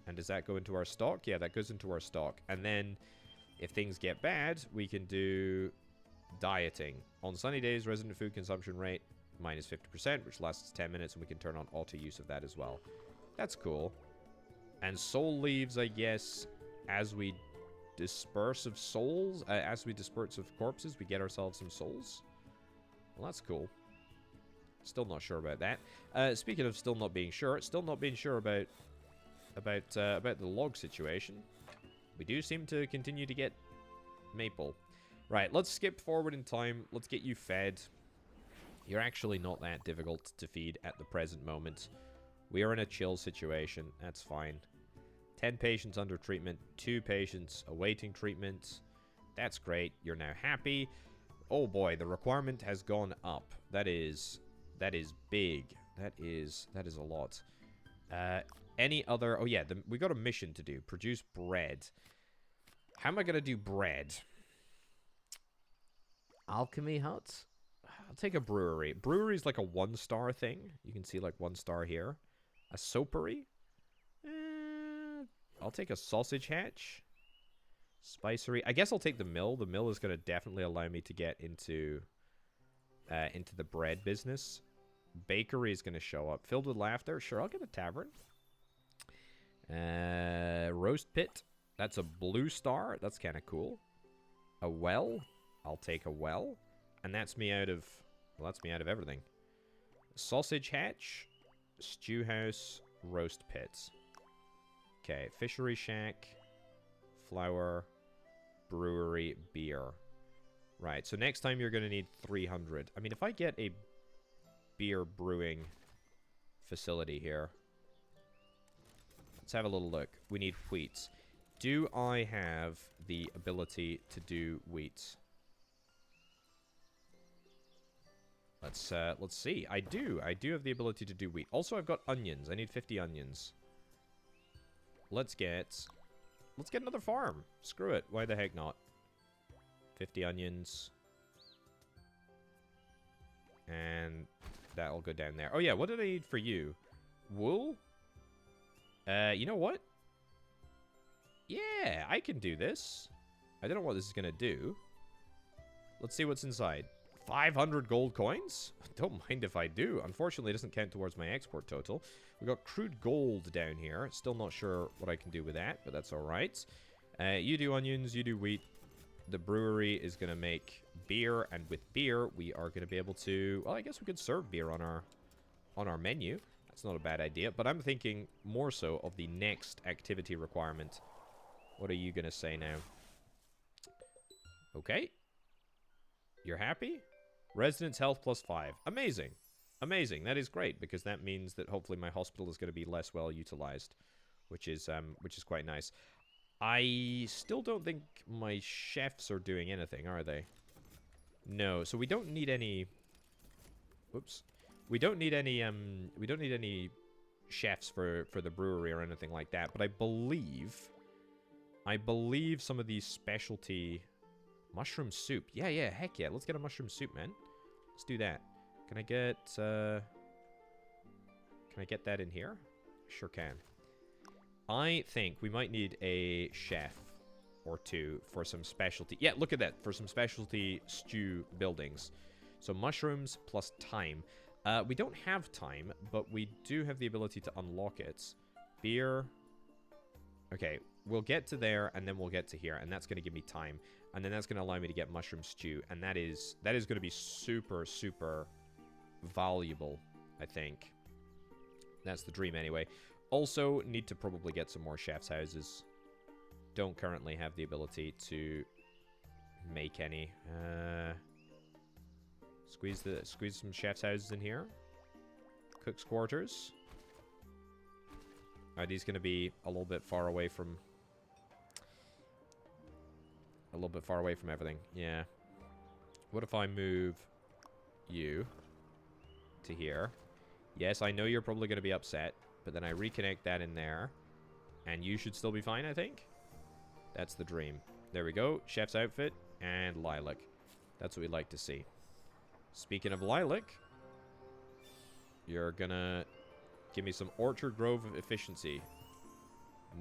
And does that go into our stock? Yeah, that goes into our stock. And then if things get bad, we can do dieting. On sunny days, resident food consumption rate -50%, which lasts 10 minutes, and we can turn on auto use of that as well. That's cool. And soul leaves, I guess, as we disperse of souls, as we disperse of corpses, we get ourselves some souls. Well, that's cool. Still not sure about that. Speaking of still not being sure about the log situation. We do seem to continue to get maple. Right, let's skip forward in time. Let's get you fed. You're actually not that difficult to feed at the present moment. We are in a chill situation. That's fine. 10 patients under treatment. 2 patients awaiting treatment. That's great. You're now happy. Oh boy, the requirement has gone up. That is big. That is a lot. Any other... Oh yeah, we got a mission to do. Produce bread. How am I going to do bread? Alchemy hut? I'll take a brewery. Brewery is like a 1-star thing. You can see like 1 star here. A soapery? I'll take a sausage hatch. Spicery. I guess I'll take the mill. The mill is going to definitely allow me to get into the bread business. Bakery is going to show up. Filled with laughter. Sure, I'll get a tavern. Roast pit. That's a blue star. That's kind of cool. A well. I'll take a well. And that's me out of... Well, that's me out of everything. Sausage hatch. Stew house. Roast pits. Okay. Fishery shack. Flour. Brewery. Beer. Right. So next time you're going to need 300. I mean, if I get a beer brewing facility here... Let's have a little look. We need wheat. Do I have the ability to do wheat? Let's see. I do. I do have the ability to do wheat. Also, I've got onions. I need 50 onions. Let's get another farm. Screw it. Why the heck not? 50 onions. And that'll go down there. Oh yeah, what did I need for you? Wool? You know what? Yeah, I can do this. I don't know what this is going to do. Let's see what's inside. 500 gold coins? Don't mind if I do. Unfortunately, it doesn't count towards my export total. We got crude gold down here. Still not sure what I can do with that, but that's all right. You do onions, you do wheat. The brewery is going to make beer, and with beer, we are going to be able to... Well, I guess we could serve beer on our menu. That's not a bad idea, but I'm thinking more so of the next activity requirement. What are you going to say now? Okay. You're happy? Residence health +5. Amazing. Amazing. That is great, because that means that hopefully my hospital is going to be less well utilized, which is quite nice. I still don't think my chefs are doing anything, are they? No. So we don't need any. Whoops. We don't need any chefs for the brewery or anything like that. But I believe some of these specialty mushroom soup. Yeah. Heck yeah. Let's get a mushroom soup, man. Let's do that. Can I get that in here? Sure can. I think we might need a chef or two for some specialty. Yeah, look at that. For some specialty stew buildings. So mushrooms plus thyme. We don't have thyme, but we do have the ability to unlock it. Beer. Okay, we'll get to there, and then we'll get to here, and that's going to give me thyme. And then that's going to allow me to get mushroom stew, and that is going to be super, super valuable, I think. That's the dream anyway. Also, need to probably get some more chef's houses. Don't currently have the ability to make any. Squeeze some chef's houses in here. Cook's quarters. Are these going to be a little bit far away from... everything? Yeah. What if I move you to here? Yes, I know you're probably going to be upset, but then I reconnect that in there, and you should still be fine, I think. That's the dream. There we go. Chef's outfit and lilac. That's what we'd like to see. Speaking of lilac, you're gonna give me some Orchard Grove efficiency.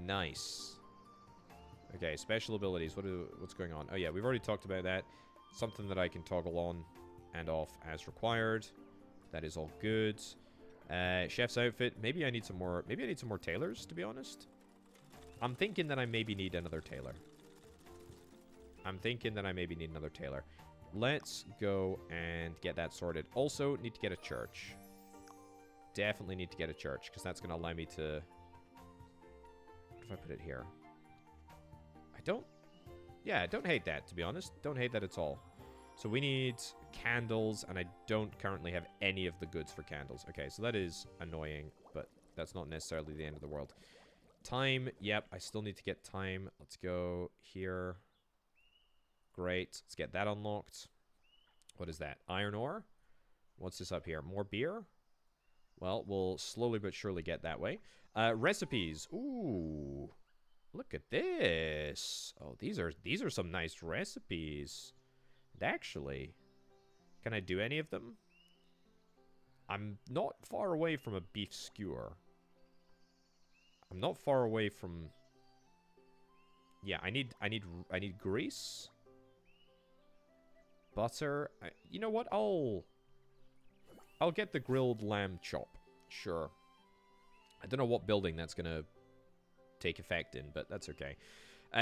Nice. Okay, special abilities. What's going on? Oh yeah, we've already talked about that. Something that I can toggle on and off as required. That is all good. Chef's outfit. Maybe I need some more. Maybe I need some more tailors, to be honest. I'm thinking that I maybe need another tailor. Let's go and get that sorted. Also, need to get a church. Definitely need to get a church, because that's going to allow me to... What if I put it here? Yeah, I don't hate that, to be honest. Don't hate that at all. So we need candles, and I don't currently have any of the goods for candles. Okay, so that is annoying, but that's not necessarily the end of the world. Time, yep, I still need to get time. Let's go here. Great, let's get that unlocked. What is that? Iron ore? What's this up here? More beer? Well, we'll slowly but surely get that way. Recipes. Ooh, look at this. Oh, these are some nice recipes. Actually, can I do any of them? I'm not far away from a beef skewer. I'm not far away from... Yeah, I need grease. Butter. You know what? I'll get the grilled lamb chop. Sure. I don't know what building that's going to take effect in, but that's okay.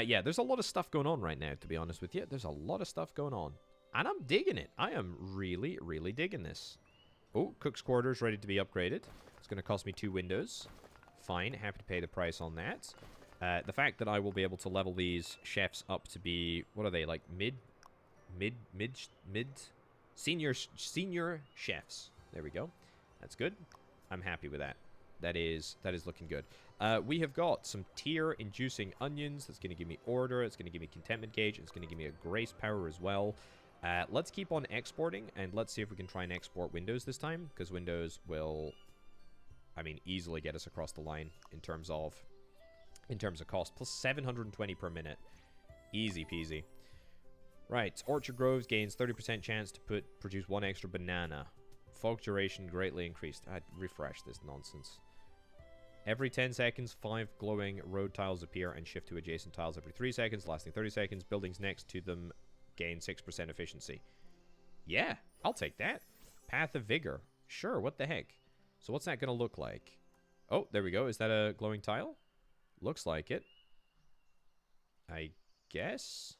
Yeah, there's a lot of stuff going on right now, to be honest with you. There's a lot of stuff going on. And I'm digging it. I am really, really digging this. Oh, cook's quarters ready to be upgraded. It's going to cost me 2 windows. Fine, happy to pay the price on that. The fact that I will be able to level these chefs up to be, what are they, like mid senior chefs. There we go. That's good. I'm happy with that. That is looking good. We have got some tear-inducing onions. That's going to give me order. It's going to give me contentment gauge. It's going to give me a grace power as well. Let's keep on exporting, and let's see if we can try and export Windows this time, because Windows will, I mean, easily get us across the line in terms of cost. Plus 720 per minute. Easy peasy. Right, Orchard Groves gains 30% chance to produce 1 extra banana. Fog duration greatly increased. I'd refresh this nonsense. Every 10 seconds, 5 glowing road tiles appear and shift to adjacent tiles every 3 seconds, lasting 30 seconds. Buildings next to them gain 6% efficiency. Yeah, I'll take that. Path of Vigor. Sure, what the heck? So what's that going to look like? Oh, there we go. Is that a glowing tile? Looks like it. I guess.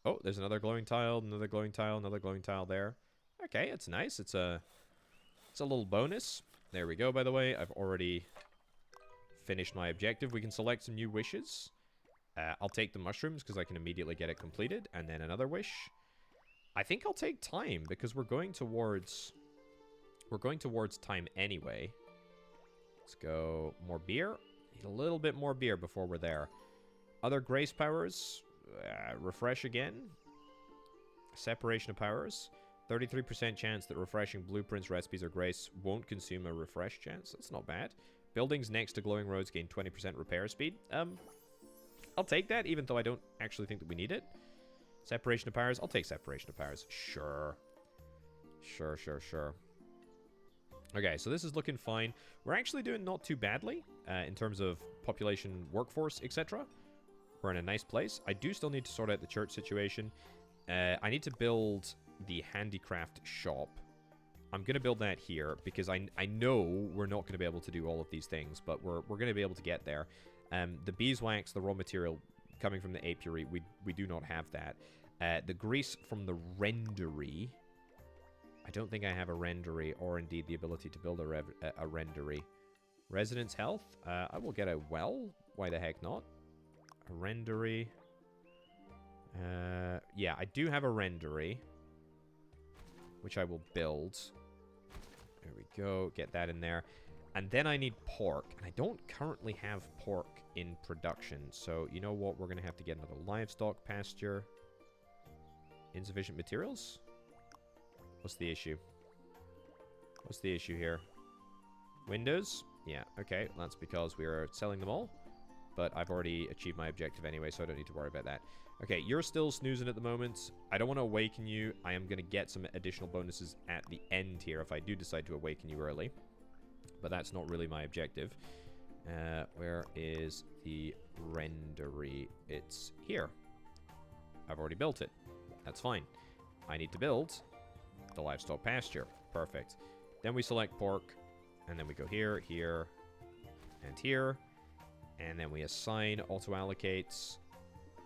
Oh, there's another glowing tile, another glowing tile, another glowing tile there. Okay, it's nice. It's a little bonus. There we go, by the way. I've already finished my objective. We can select some new wishes. I'll take the mushrooms because I can immediately get it completed. And then another wish. I think I'll take time because we're going towards We're going towards time anyway. Let's go more beer. Need a little bit more beer before we're there. Other grace powers. Refresh again. Separation of powers. 33% chance that refreshing blueprints, recipes, or grace won't consume a refresh chance. That's not bad. Buildings next to glowing roads gain 20% repair speed. I'll take that, even though I don't actually think that we need it. Separation of powers. I'll take separation of powers. Sure. Sure. Okay, so this is looking fine. We're actually doing not too badly in terms of population, workforce, etc. We're in a nice place. I do still need to sort out the church situation. I need to build the handicraft shop. I'm going to build that here because I know we're not going to be able to do all of these things, but we're going to be able to get there. The beeswax, the raw material coming from the apiary, we do not have that. The grease from the rendery. I don't think I have a rendery or indeed the ability to build a rendery. Residence health. I will get a well. Why the heck not? A rendery. Yeah, I do have a rendery, which I will build. There we go. Get that in there. And then I need pork. And I don't currently have pork in production. So, you know what? We're going to have to get another livestock pasture. Insufficient materials? What's the issue? What's the issue here? Windows? Yeah, okay. That's because we are selling them all. But I've already achieved my objective anyway, so I don't need to worry about that. Okay, you're still snoozing at the moment. I don't want to awaken you. I am going to get some additional bonuses at the end here if I do decide to awaken you early. But that's not really my objective. Where is the rendery? It's here. I've already built it. That's fine. I need to build the livestock pasture. Perfect. Then we select pork. And then we go here, here, and here. And then we assign auto-allocates.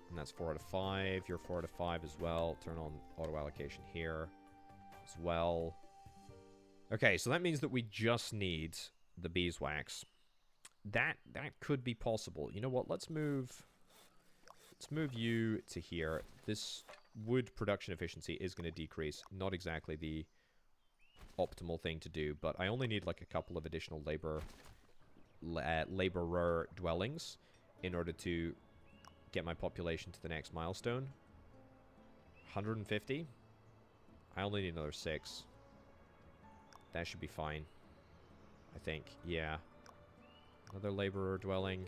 And that's 4 out of 5. You're 4 out of 5 as well. Turn on auto-allocation here as well. Okay, so that means that we just need the beeswax. That could be possible. You know what? Let's move you to here. This wood production efficiency is going to decrease. Not exactly the optimal thing to do, but I only need like a couple of additional laborer dwellings in order to get my population to the next milestone. 150. I only need another 6. That should be fine, I think. Yeah. Another laborer dwelling.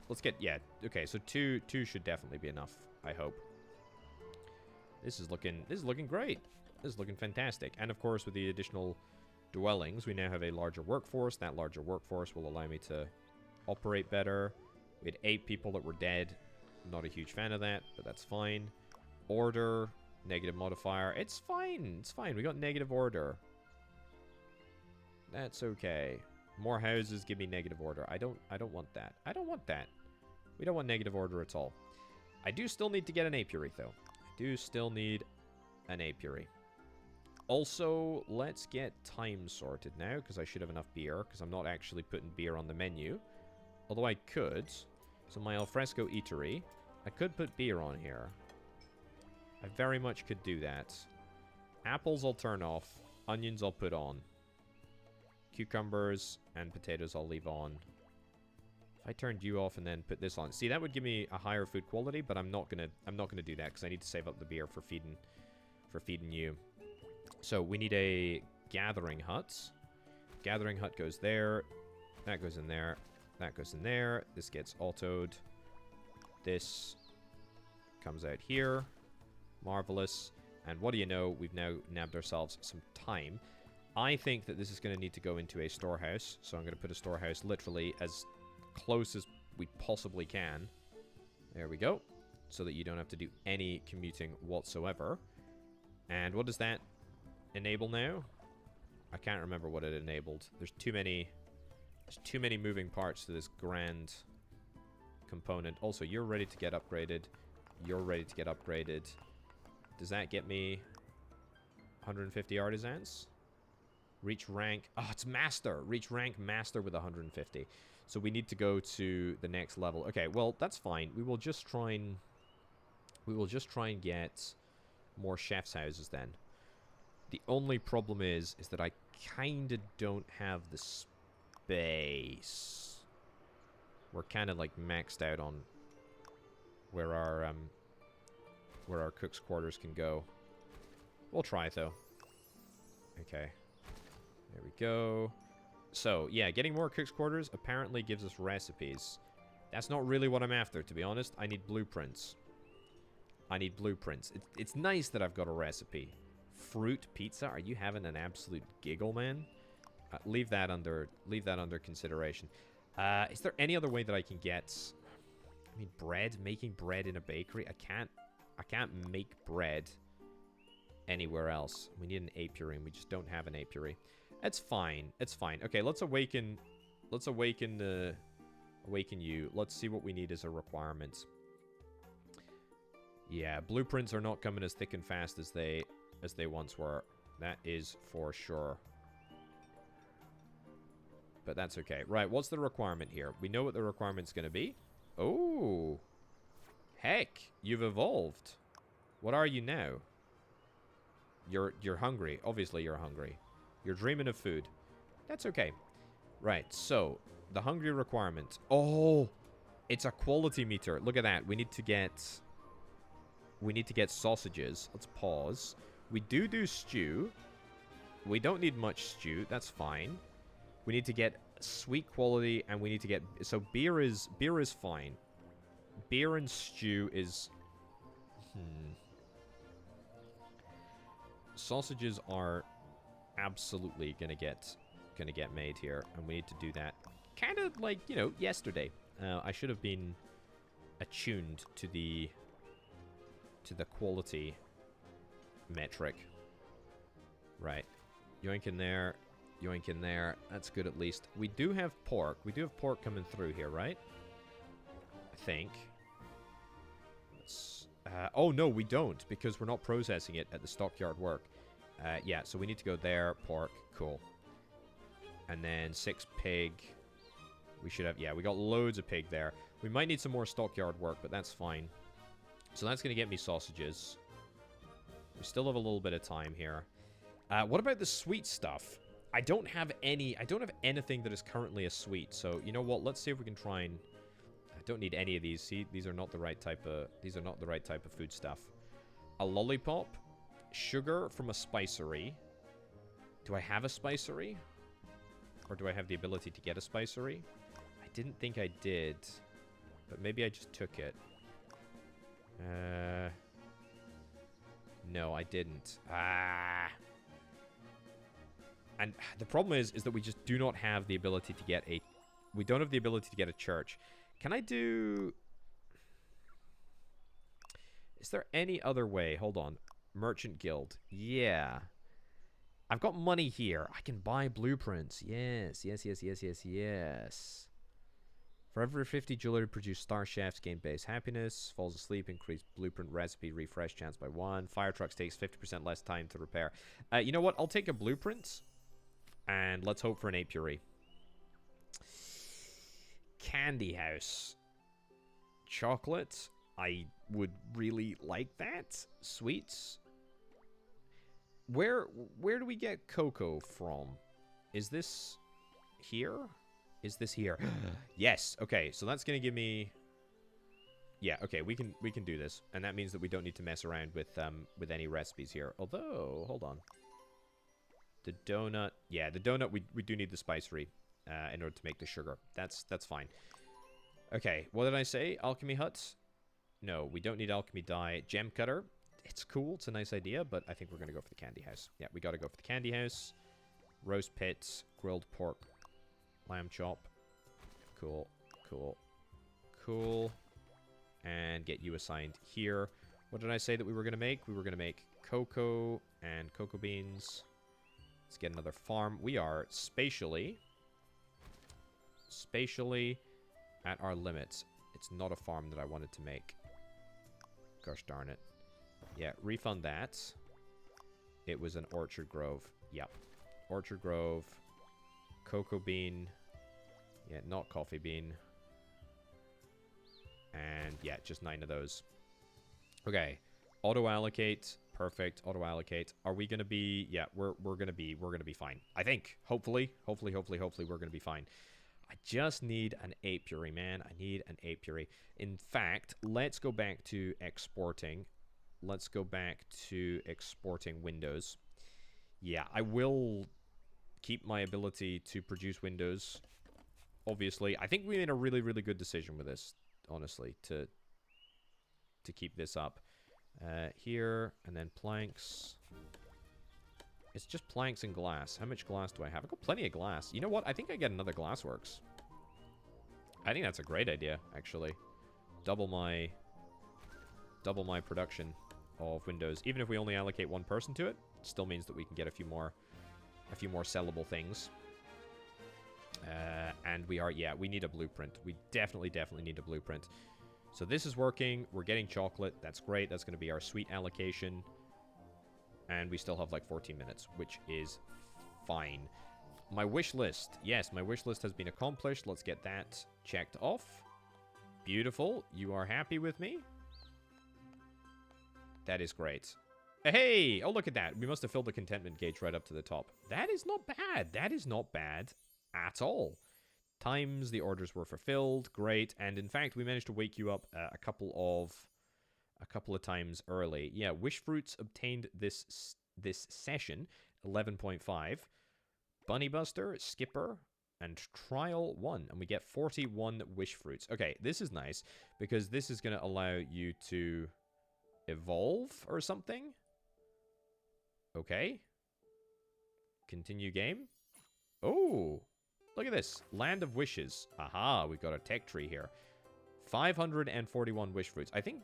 Let's get... Yeah, okay, so two should definitely be enough, I hope. This is looking great. This is looking fantastic. And of course, with the additional dwellings, we now have a larger workforce. That larger workforce will allow me to operate better. We had 8 people that were dead. Not a huge fan of that, but that's fine. Order, negative modifier. It's fine. It's fine. We got negative order. That's okay. More houses give me negative order. I don't want that. I don't want that. We don't want negative order at all. I do still need to get an apiary, though. I do still need an apiary. Also, let's get time sorted now, because I should have enough beer, because I'm not actually putting beer on the menu. Although I could. So my alfresco eatery, I could put beer on here. I very much could do that. Apples I'll turn off. Onions I'll put on. Cucumbers and potatoes I'll leave on. If I turned you off and then put this on. See, that would give me a higher food quality, but I'm not gonna do that because I need to save up the beer for feeding you. So we need a gathering hut. Gathering hut goes there. That goes in there. That goes in there. This gets autoed. This comes out here. Marvelous. And what do you know? We've now nabbed ourselves some time. I think that this is going to need to go into a storehouse. So I'm going to put a storehouse literally as close as we possibly can. There we go. So that you don't have to do any commuting whatsoever. And what does that enable now? I can't remember what it enabled. There's too many moving parts to this grand component. Also, you're ready to get upgraded. You're ready to get upgraded. Does that get me 150 artisans? Reach rank. Oh, it's master. Reach rank master with 150. So we need to go to the next level. Okay, well, that's fine. We will just try and get more chef's houses then. The only problem is that I kind of don't have the space. We're kind of like maxed out on where our cook's quarters can go. We'll try though. Okay. There we go. So, yeah, getting more cook's quarters apparently gives us recipes. That's not really what I'm after, to be honest. I need blueprints. I need blueprints. It's nice that I've got a recipe. Fruit pizza? Are you having an absolute giggle, man? Leave that under consideration. Is there any other way that I can get... I mean, bread? Making bread in a bakery? I can't make bread anywhere else. We need an apiary, and we just don't have an apiary. It's fine. It's fine. Okay, let's awaken you. Let's see what we need as a requirement. Yeah, blueprints are not coming as thick and fast as they once were. That is for sure. But that's okay. Right, what's the requirement here? We know what the requirement's going to be. Oh. Heck, you've evolved. What are you now? You're hungry. Obviously you're hungry. You're dreaming of food. That's okay. Right, so the hungry requirement. Oh, it's a quality meter. Look at that. We need to get sausages. Let's pause. We do stew. We don't need much stew. That's fine. We need to get sweet quality, and we need to get... So beer is fine. Beer and stew is... Sausages are absolutely gonna get made here, and we need to do that kind of like, you know, yesterday. I should have been attuned to the quality metric. Right. Yoink in there. Yoink in there. That's good at least. We do have pork. We do have pork coming through here, right? I think. Oh, no, we don't, because we're not processing it at the stockyard work. Yeah, so we need to go there. Pork. Cool. And then 6 pig. We should have... Yeah, we got loads of pig there. We might need some more stockyard work, but that's fine. So that's going to get me sausages. We still have a little bit of time here. What about the sweet stuff? I don't have anything that is currently a sweet. So, you know what? Let's see if we can try and... I don't need any of these. See, these are not the right type of... These are not the right type of food stuff. A lollipop. Sugar from a spicery. Do I have a spicery? Or do I have the ability to get a spicery? I didn't think I did. But maybe I just took it. No, I didn't. And the problem is that we just do not have the ability to get a... We don't have the ability to get a church. Can I do... Is there any other way? Hold on. Merchant Guild. Yeah. I've got money here. I can buy blueprints. Yes, yes, yes, yes, yes, yes. For every 50 jewelry produce star chefs, gain base happiness. Falls asleep, increase blueprint recipe, refresh chance by 1. Fire trucks takes 50% less time to repair. You know what? I'll take a blueprint. And let's hope for an apiary. Candy house. Chocolate. I would really like that. Sweets. Where do we get cocoa from? Is this here? Is this here? Yes. Okay, so that's gonna give me... Yeah, okay, we can do this. And that means that we don't need to mess around with any recipes here. Although, hold on. The donut... Yeah, the donut, we do need the spicery in order to make the sugar. That's fine. Okay, what did I say? Alchemy hut? No, we don't need alchemy dye. Gem cutter. It's cool. It's a nice idea, but I think we're going to go for the candy house. Yeah, we got to go for the candy house. Roast pits. Grilled pork. Lamb chop. Cool. Cool. Cool. And get you assigned here. What did I say that we were going to make? We were going to make cocoa and cocoa beans. Let's get another farm. We are spatially at our limits. It's not a farm that I wanted to make. Gosh darn it. Yeah, refund that. It was an orchard grove. Yep. Orchard grove. Cocoa bean. Yeah, not coffee bean. And yeah, just 9 of those. Okay. Auto allocate. Perfect. Auto allocate. Are we gonna be? Yeah, we're gonna be fine. I think. Hopefully, we're gonna be fine. I just need an apiary, man. I need an apiary. In fact, let's go back to exporting. Let's go back to exporting windows. Yeah, I will keep my ability to produce windows. Obviously, I think we made a really, really good decision with this, honestly, to keep this up. Here, and then planks. It's just planks and glass. How much glass do I have? I've got plenty of glass. You know what? I think I get another glassworks. I think that's a great idea, actually. Double my production of windows. Even if we only allocate one person to it, it still means that we can get a few more sellable things. And we need a blueprint. We definitely need a blueprint. So this is working. We're getting chocolate. That's great. That's going to be our sweet allocation. And we still have like 14 minutes, which is fine. My wish list. Yes, my wish list has been accomplished. Let's get that checked off. Beautiful. You are happy with me? That is great. Hey! Oh, look at that. We must have filled the contentment gauge right up to the top. That is not bad. That is not bad at all. Times the orders were fulfilled. Great. And in fact, we managed to wake you up a couple of times early. Yeah, wish fruits obtained this session, 11.5. Bunny Buster, Skipper, and Trial 1. And we get 41 wish fruits. Okay, this is nice because this is going to allow you to evolve or something. Okay. Continue game. Oh, look at this. Land of Wishes. Aha, we've got a tech tree here. 541 wish fruits. I think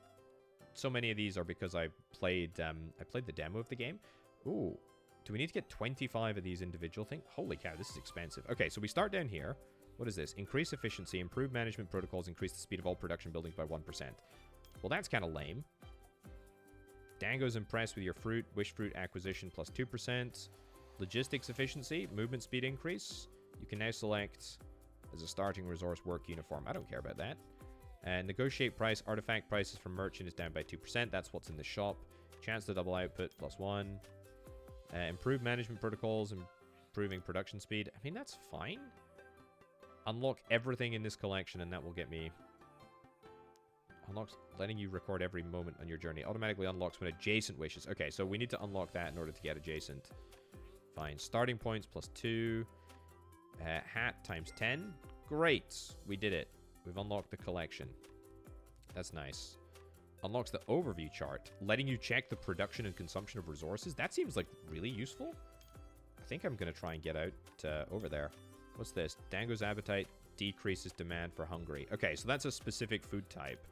so many of these are because I played the demo of the game. Ooh. Do we need to get 25 of these individual things? Holy cow, this is expensive. Okay, so we start down here. What is this? Increase efficiency, improve management protocols, increase the speed of all production buildings by 1%. Well, that's kind of lame. Dango's impressed with your fruit. Wish fruit acquisition plus 2%. Logistics efficiency, movement speed increase. You can now select as a starting resource work uniform. I don't care about that. Negotiate price. Artifact prices from merchant is down by 2%. That's what's in the shop. Chance to double output plus 1. Improve management protocols, improving production speed. I mean, that's fine. Unlock everything in this collection, and that will get me... Unlocks letting you record every moment on your journey. Automatically unlocks when adjacent wishes. Okay, so we need to unlock that in order to get adjacent. Fine. Starting points plus 2. Hat times 10. Great. We did it. We've unlocked the collection. That's nice. Unlocks the overview chart, letting you check the production and consumption of resources. That seems like really useful. I think I'm going to try and get out over there. What's this? Dango's appetite decreases demand for hungry. Okay, so that's a specific food type.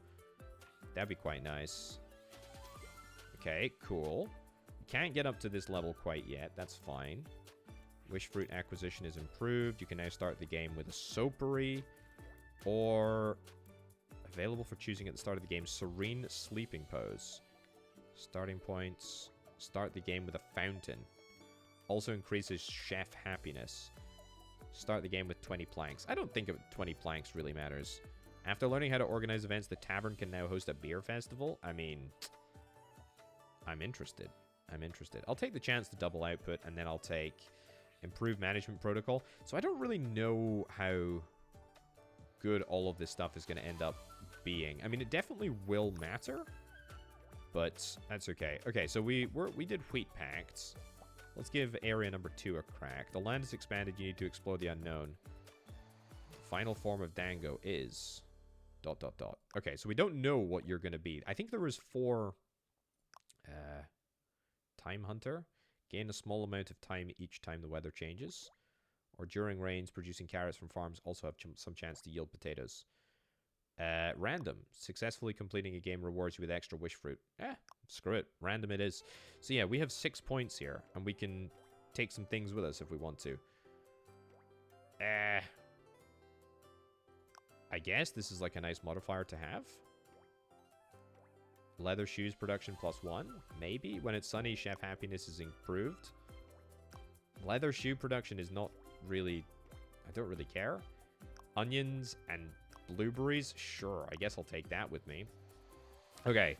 That'd be quite nice. Okay, cool. Can't get up to this level quite yet. That's fine. Wish fruit acquisition is improved. You can now start the game with a soapery or... Available for choosing at the start of the game. Serene sleeping pose. Starting points. Start the game with a fountain. Also increases chef happiness. Start the game with 20 planks. I don't think 20 planks really matters. After learning how to organize events, the tavern can now host a beer festival. I mean, I'm interested. I'll take the chance to double output, and then I'll take improve management protocol. So I don't really know how good all of this stuff is going to end up being. I mean, it definitely will matter, but that's okay. Okay, so we did wheat pacts. Let's give area number 2 a crack. The land is expanded. You need to explore the unknown. Final form of dango is ... Okay, so we don't know what you're going to be. I think there was 4 time hunter. Gain a small amount of time each time the weather changes. Or during rains, producing carrots from farms also have some chance to yield potatoes. Random. Successfully completing a game rewards you with extra wish fruit. Screw it. Random it is. So yeah, we have 6 points here, and we can take some things with us if we want to. I guess this is like a nice modifier to have. Leather shoes production plus 1. Maybe. When it's sunny, chef happiness is improved. Leather shoe production is not really... I don't really care. Onions and blueberries? Sure, I guess I'll take that with me. Okay.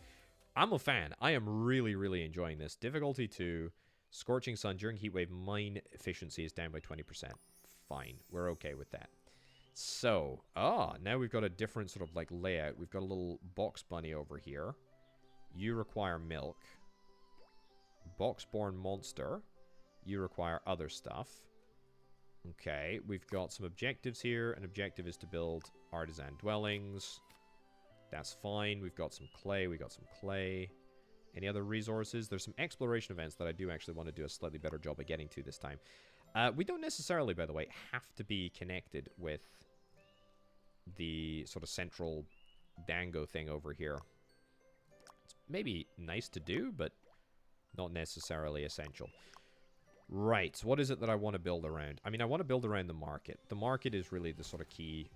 I'm a fan. I am really, really enjoying this. Difficulty 2, scorching sun during heatwave, mine efficiency is down by 20%. Fine, we're okay with that. So, now we've got a different sort of like layout. We've got a little box bunny over here. You require milk. Box-born monster. You require other stuff. Okay, we've got some objectives here. An objective is to build artisan dwellings. That's fine. We've got some clay. We got some clay. Any other resources? There's some exploration events that I do actually want to do a slightly better job of getting to this time. We don't necessarily, by the way, have to be connected with the sort of central dango thing over here. It's maybe nice to do, but not necessarily essential. Right, so what is it that I want to build around? I mean, I want to build around the market. The market is really the sort of key,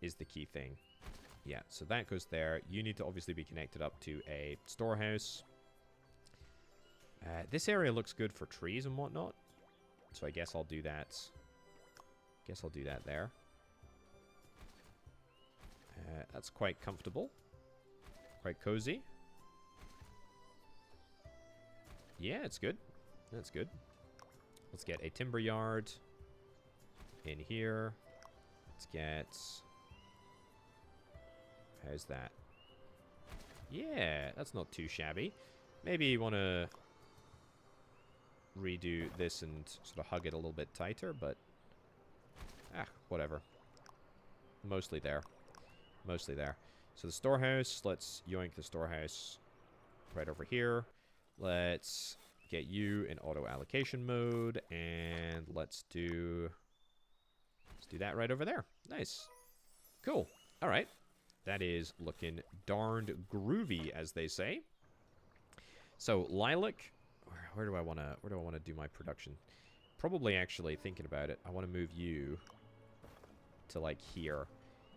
is the key thing. Yeah, so that goes there. You need to obviously be connected up to a storehouse. This area looks good for trees and whatnot. So I guess I'll do that. Guess I'll do that there. That's quite comfortable. Quite cozy. Yeah, it's good. That's good. Let's get a timber yard in here. Let's get... How's that? Yeah, that's not too shabby. Maybe you want to redo this and sort of hug it a little bit tighter, but... whatever. Mostly there. Mostly there. So the storehouse, let's yoink the storehouse right over here. Let's get you in auto allocation mode, and let's do that right over there. Nice. Cool. All right. That is looking darned groovy, as they say. So lilac, where do I want to do my production? Probably actually thinking about it, I want to move you to like here.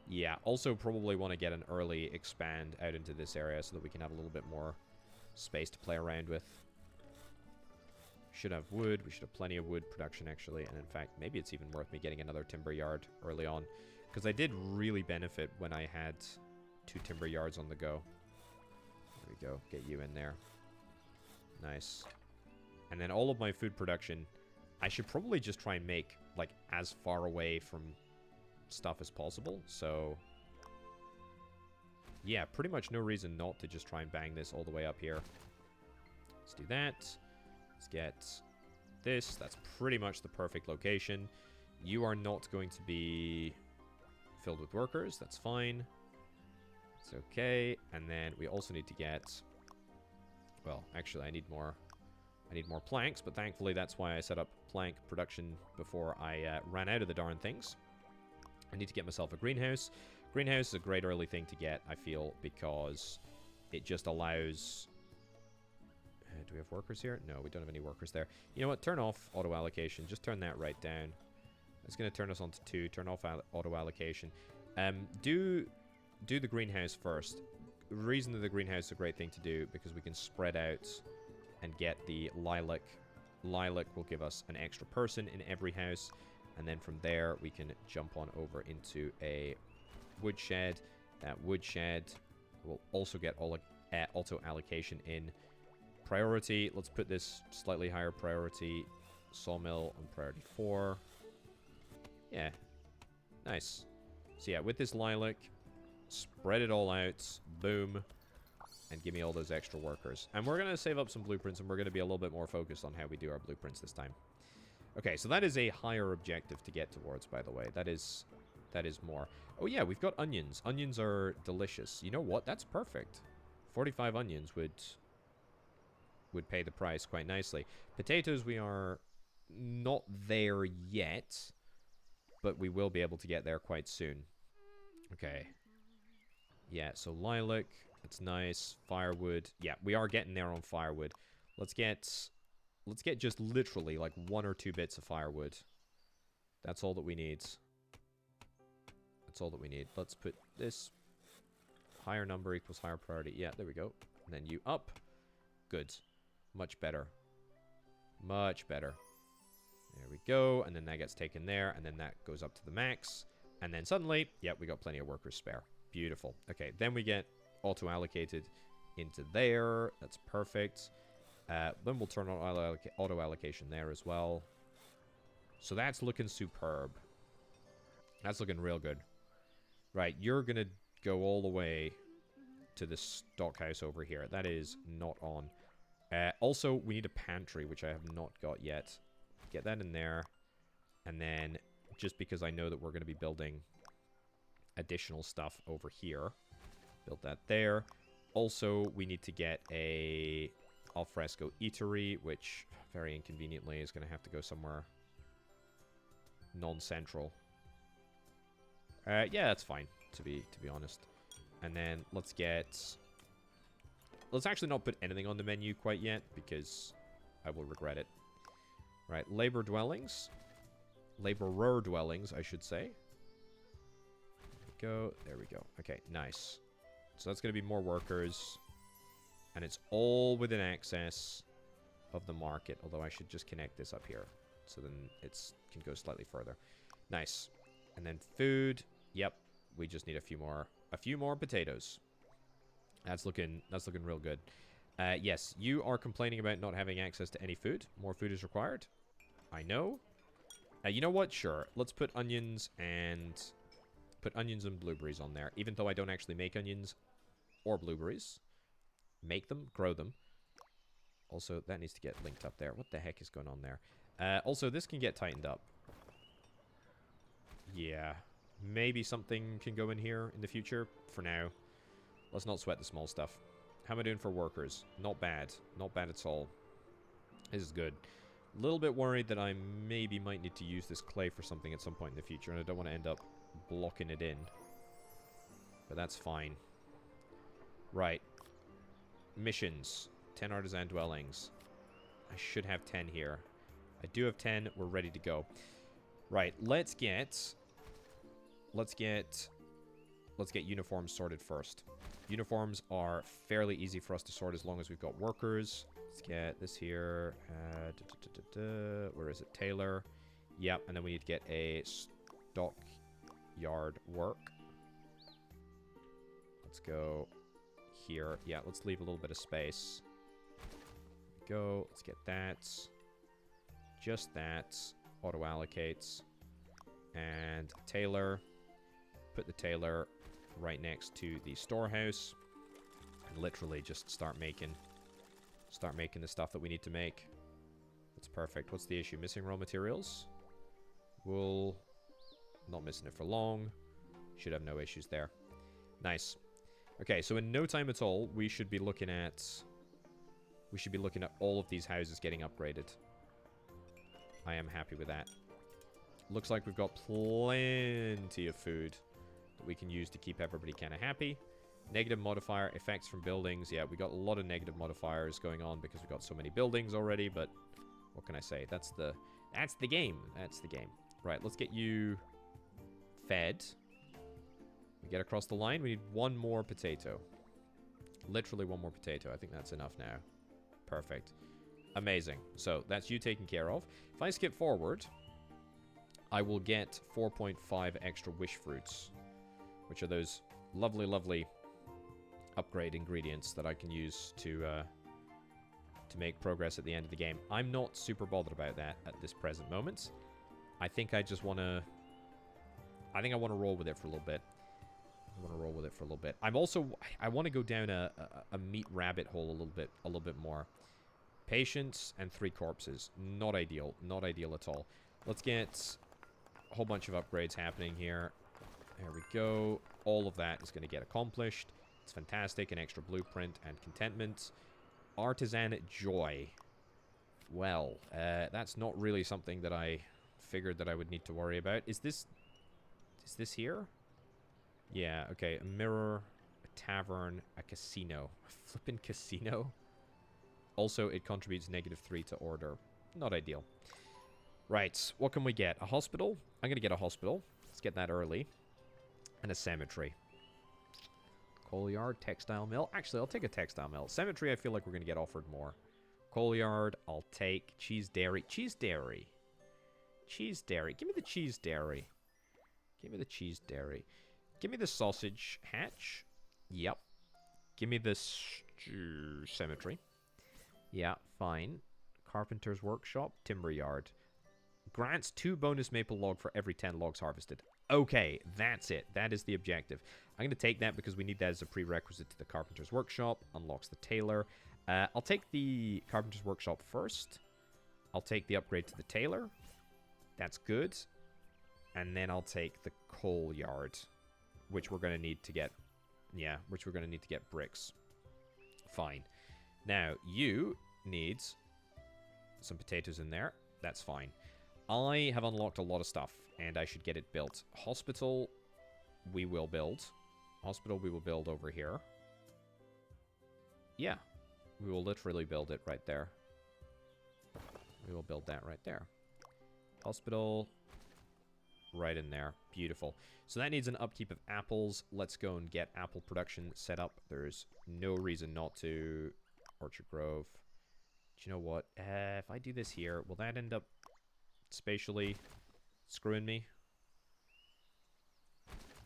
Yeah, also probably want to get an early expand out into this area so that we can have a little bit more space to play around with. Should have wood. We should have plenty of wood production, actually. And in fact, maybe it's even worth me getting another timber yard early on. Because I did really benefit when I had 2 timber yards on the go. There we go. Get you in there. Nice. And then all of my food production, I should probably just try and make, like, as far away from stuff as possible. So, yeah, pretty much no reason not to just try and bang this all the way up here. Let's do that. Let's get this. That's pretty much the perfect location. You are not going to be filled with workers. That's fine. It's okay. And then we also need to get... Well, actually, I need more planks, but thankfully that's why I set up plank production before I ran out of the darn things. I need to get myself a greenhouse. Greenhouse is a great early thing to get, I feel, because it just allows... do we have workers here? No, we don't have any workers there. You know what? Turn off auto allocation. Just turn that right down. It's going to turn us on to 2. Turn off auto allocation. Do the greenhouse first. The reason that the greenhouse is a great thing to do, because we can spread out and get the lilac. Lilac will give us an extra person in every house. And then from there, we can jump on over into a woodshed. That woodshed will also get auto allocation in priority. Let's put this slightly higher priority. Sawmill on priority 4. Yeah. Nice. So yeah, with this lilac, spread it all out. Boom. And give me all those extra workers. And we're going to save up some blueprints, and we're going to be a little bit more focused on how we do our blueprints this time. Okay, so that is a higher objective to get towards, by the way. That is more. Oh yeah, we've got onions. Onions are delicious. You know what? That's perfect. 45 onions would pay the price quite nicely. Potatoes, we are not there yet, but we will be able to get there quite soon. Okay. Yeah, so lilac, that's nice. Firewood. Yeah, we are getting there on firewood. Let's get just literally like 1 or 2 bits of firewood. That's all that we need. That's all that we need. Let's put this. Higher number equals higher priority. Yeah, there we go. And then you up. Good. Much better. Much better. There we go. And then that gets taken there. And then that goes up to the max. And then suddenly, yep, we got plenty of workers spare. Beautiful. Okay, then we get auto-allocated into there. That's perfect. Then we'll turn on auto allocation there as well. So that's looking superb. That's looking real good. Right, you're going to go all the way to the stockhouse over here. That is not on. Also, we need a pantry, which I have not got yet. Get that in there. And then, just because I know that we're going to be building additional stuff over here, build that there. Also, we need to get a alfresco eatery, which very inconveniently is going to have to go somewhere non-central. Yeah, that's fine, to be honest. And then let's actually not put anything on the menu quite yet, because I will regret it. Right, labor dwellings. Laborer dwellings, I should say. There we go. Okay, nice. So that's going to be more workers. And it's all within access of the market. Although I should just connect this up here. So then it can go slightly further. Nice. And then food. Yep. We just need a few more potatoes. That's looking real good. Yes, you are complaining about not having access to any food. More food is required. I know. You know what? Sure. Let's put onions and blueberries on there. Even though I don't actually make onions or blueberries. Make them, grow them. Also, that needs to get linked up there. What the heck is going on there? Also, this can get tightened up. Yeah. Maybe something can go in here in the future. For now, let's not sweat the small stuff. How am I doing for workers? Not bad. Not bad at all. This is good. A little bit worried that I maybe might need to use this clay for something at some point in the future, and I don't want to end up blocking it in. But that's fine. Right. Missions. 10 artisan dwellings. I should have 10 here. I do have 10. We're ready to go. Right. Let's get uniforms sorted first. Uniforms are fairly easy for us to sort as long as we've got workers. Let's get this here. Where is it? Tailor. Yep. And then we need to get a stockyard work. Let's go here. Yeah, let's leave a little bit of space. There we go. Let's get that. Just that. Auto allocates. And tailor. Put the tailor right next to the storehouse. And literally just start making the stuff that we need to make. That's perfect. What's the issue? Missing raw materials? Wool. Not missing it for long. Should have no issues there. Nice. Okay, so in no time at all, we should be looking at all of these houses getting upgraded. I am happy with that. Looks like we've got plenty of food that we can use to keep everybody kind of happy. Negative modifier, effects from buildings. Yeah, we got a lot of negative modifiers going on because we've got so many buildings already, but what can I say? That's the game. That's the game. Right, let's get you fed. We get across the line. We need one more potato. Literally one more potato. I think that's enough now. Perfect. Amazing. So that's you taken care of. If I skip forward, I will get 4.5 extra wish fruits, which are those lovely, lovely upgrade ingredients that I can use to make progress at the end of the game. I'm not super bothered about that at this present moment. I think I just want to... I think I want to roll with it for a little bit. I'm also... I want to go down a meat rabbit hole a little bit more. Patience and 3 corpses. Not ideal. Not ideal at all. Let's get a whole bunch of upgrades happening here. There we go. All of that is going to get accomplished. It's fantastic. An extra blueprint and contentment. Artisan joy. Well, that's not really something that I figured that I would need to worry about. Is this here? Yeah, okay. A mirror, a tavern, a casino. A flippin' casino? Also, it contributes -3 to order. Not ideal. Right, what can we get? A hospital? I'm going to get a hospital. Let's get that early. And a cemetery. Coal yard, textile mill. Actually, I'll take a textile mill. Cemetery, I feel like we're going to get offered more. Coal yard, I'll take. Cheese dairy. Cheese dairy. Cheese dairy. Give me the cheese dairy. Give me the cheese dairy. Give me the sausage hatch. Yep. Give me the Cemetery. Yeah, fine. Carpenter's workshop, timber yard. Grants 2 bonus maple log for every 10 logs harvested. Okay, that's it. That is the objective. I'm going to take that because we need that as a prerequisite to the carpenter's workshop. Unlocks the tailor. I'll take the carpenter's workshop first. I'll take the upgrade to the tailor. That's good. And then I'll take the coal yard, which we're going to need to get... Yeah, which we're going to need to get bricks. Fine. Now, you need some potatoes in there. That's fine. I have unlocked a lot of stuff, and I should get it built. Hospital, we will build. Hospital, we will build over here. Yeah, we will literally build it right there. We will build that right there. Hospital, right in there. Beautiful. So that needs an upkeep of apples. Let's go and get apple production set up. There's no reason not to. Orchard Grove. Do you know what? If I do this here, will that end up spatially screwing me?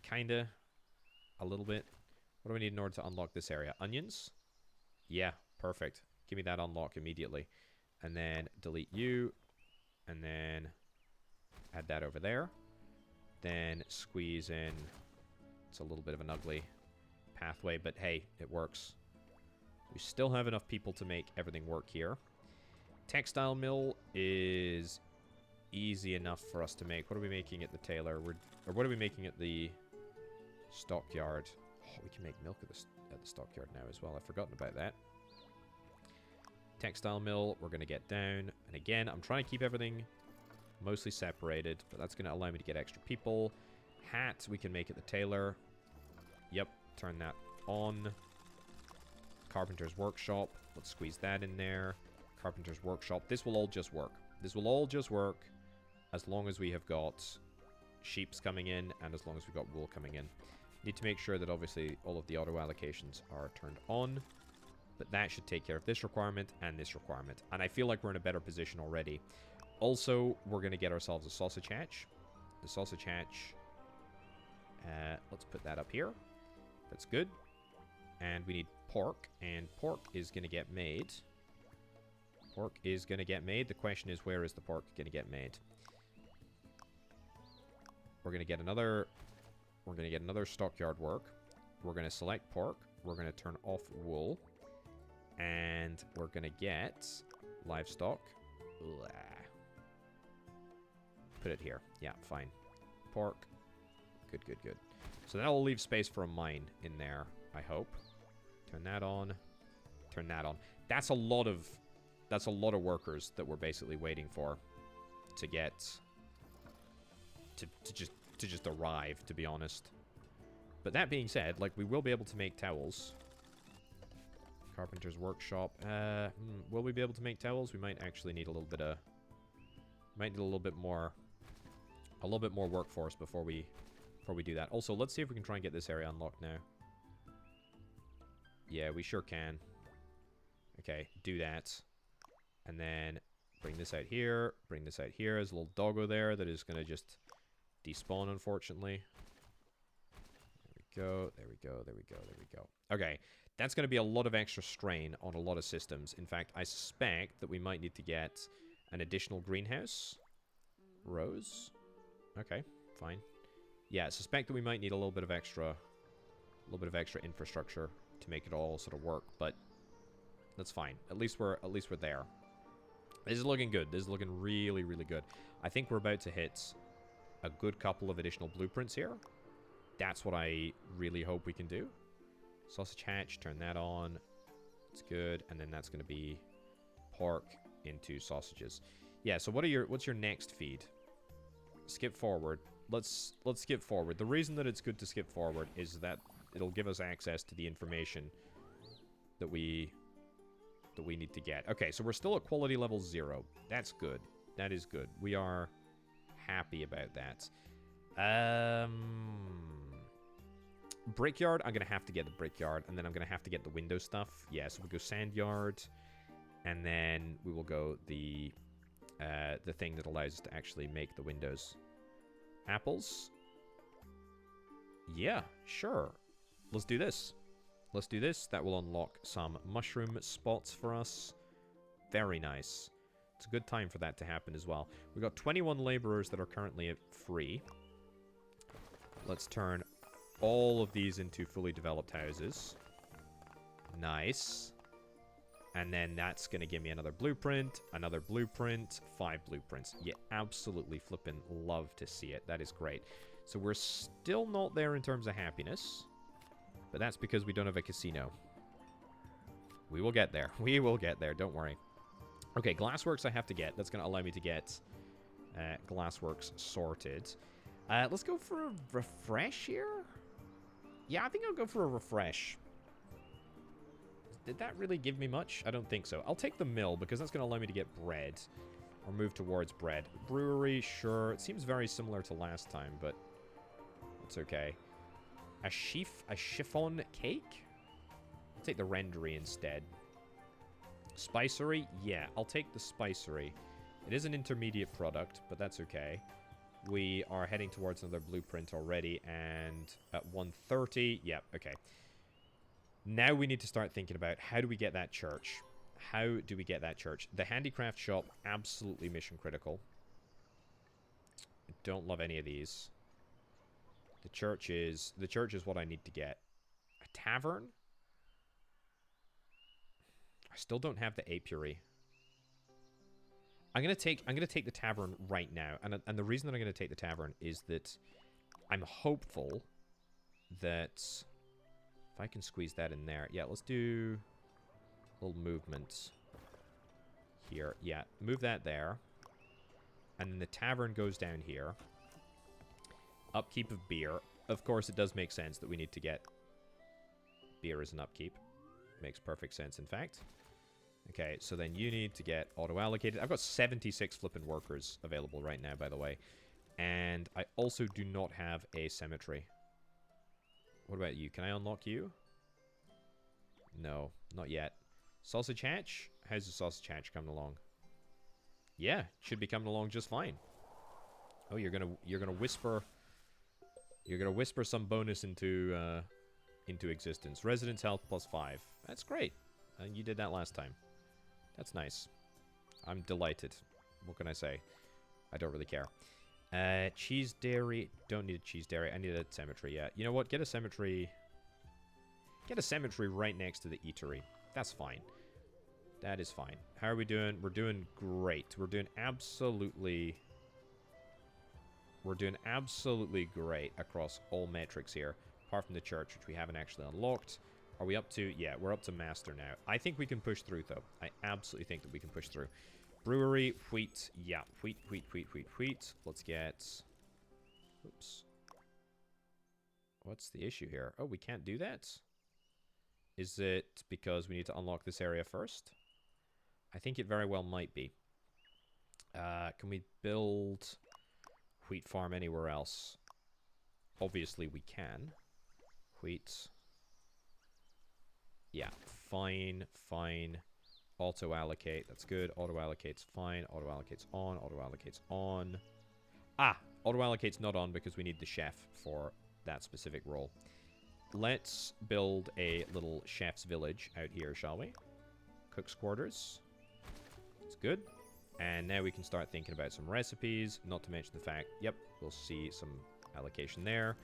Kinda. A little bit. What do we need in order to unlock this area? Onions? Yeah, perfect. Give me that unlock immediately. And then delete you. And then add that over there. Then squeeze in. It's a little bit of an ugly pathway, but hey, it works. We still have enough people to make everything work here. Textile mill is easy enough for us to make. What are we making at the tailor? Or what are we making at the stockyard? Oh, we can make milk at the stockyard now as well. I've forgotten about that. Textile mill, we're going to get down. And again, I'm trying to keep everything mostly separated, but that's going to allow me to get extra people. Hat, we can make at the tailor. Yep, turn that on. Carpenter's workshop, let's squeeze that in there. Carpenter's workshop, this will all just work. This will all just work as long as we have got sheeps coming in and as long as we've got wool coming in. Need to make sure that obviously all of the auto allocations are turned on, but that should take care of this requirement and this requirement. And I feel like we're in a better position already. Also, we're going to get ourselves a sausage hatch. The sausage hatch, let's put that up here. That's good. And we need pork, and pork is going to get made. Pork is going to get made. The question is, where is the pork going to get made? We're going to get another stockyard work. We're going to select pork. We're going to turn off wool. And we're going to get livestock. Blah. Put it here. Yeah, fine. Pork. Good, good, good. So that will leave space for a mine in there, I hope. Turn that on. Turn that on. That's a lot of workers that we're basically waiting for to get to just arrive, to be honest. But that being said, like, we will be able to make towels. Carpenter's workshop. Will we be able to make towels? We might actually need a little bit of more workforce before we do that. Also, let's see if we can try and get this area unlocked now. Yeah, we sure can. Okay, do that. And then bring this out here. Bring this out here. There's a little doggo there that is going to just despawn, unfortunately. There we go. There we go. There we go. There we go. Okay, that's going to be a lot of extra strain on a lot of systems. In fact, I suspect that we might need to get an additional greenhouse. Rows. Okay, fine. Yeah, I suspect that we might need a little bit of extra infrastructure to make it all sort of work, but that's fine. At least we're there. This is looking good. This is looking really, really good. I think we're about to hit a good couple of additional blueprints here. That's what I really hope we can do. Sausage hatch, turn that on. It's good, and then that's going to be pork into sausages. Yeah. So what's your next feed? Skip forward. Let's skip forward. The reason that it's good to skip forward is that it'll give us access to the information that we need to get. Okay, so we're still at quality level 0. That's good. That is good. We are happy about that. Brickyard, I'm going to have to get the brickyard, and then I'm going to have to get the window stuff. Yeah, so we'll go sand yard, and then we will go the thing that allows us to actually make the windows. Apples? Yeah, sure. Let's do this. let's do this. That will unlock some mushroom spots for us. Very nice. It's a good time for that to happen as well. We've got 21 laborers that are currently free. Let's turn all of these into fully developed houses. Nice. And then that's going to give me another blueprint, 5 blueprints. You absolutely flippin' love to see it. That is great. So we're still not there in terms of happiness. But that's because we don't have a casino. We will get there. We will get there. Don't worry. Okay, glassworks I have to get. That's going to allow me to get glassworks sorted. Let's go for a refresh here. Yeah, I think I'll go for a refresh. Did that really give me much? I don't think so. I'll take the mill because that's going to allow me to get bread. Or move towards bread. Brewery, sure. It seems very similar to last time, but it's okay. A chiffon cake? I'll take the rendery instead. Spicery? Yeah, I'll take the spicery. It is an intermediate product, but that's okay. We are heading towards another blueprint already, and at 1:30, yeah, okay. Now we need to start thinking about how do we get that church? How do we get that church? The handicraft shop, absolutely mission critical. I don't love any of these. The church is what I need to get. A tavern? I still don't have the apiary. I'm gonna take the tavern right now, and the reason that I'm gonna take the tavern is that I'm hopeful that if I can squeeze that in there, yeah, let's do a little movement here. Yeah, move that there, and then the tavern goes down here. Upkeep of beer. Of course, it does make sense that we need to get beer as an upkeep. Makes perfect sense, in fact. Okay, so then you need to get auto-allocated. I've got 76 flippin' workers available right now, by the way. And I also do not have a cemetery. What about you? Can I unlock you? No, not yet. Sausage hatch? How's the sausage hatch coming along? Yeah, should be coming along just fine. Oh, you're gonna whisper... You're gonna whisper some bonus into existence. Residence health +5. That's great. And you did that last time. That's nice. I'm delighted. What can I say? I don't really care. Cheese dairy. Don't need a cheese dairy. I need a cemetery. Yeah. You know what? Get a cemetery. Get a cemetery right next to the eatery. That's fine. That is fine. How are we doing? We're doing great. We're doing absolutely great across all metrics here, apart from the church, which we haven't actually unlocked. Are we up to... Yeah, we're up to master now. I think we can push through, though. I absolutely think that we can push through. Brewery, wheat. Yeah, wheat. Let's get... Oops. What's the issue here? Oh, we can't do that? Is it because we need to unlock this area first? I think it very well might be. Can we build... wheat farm anywhere else? Obviously we can. Wheat. Yeah, fine. Auto-allocate, that's good. Auto-allocate's fine. Auto-allocate's on. Auto-allocate's on. Ah! Auto-allocate's not on because we need the chef for that specific role. Let's build a little chef's village out here, shall we? Cook's quarters. It's good. And now we can start thinking about some recipes, not to mention the fact, yep, we'll see some allocation there.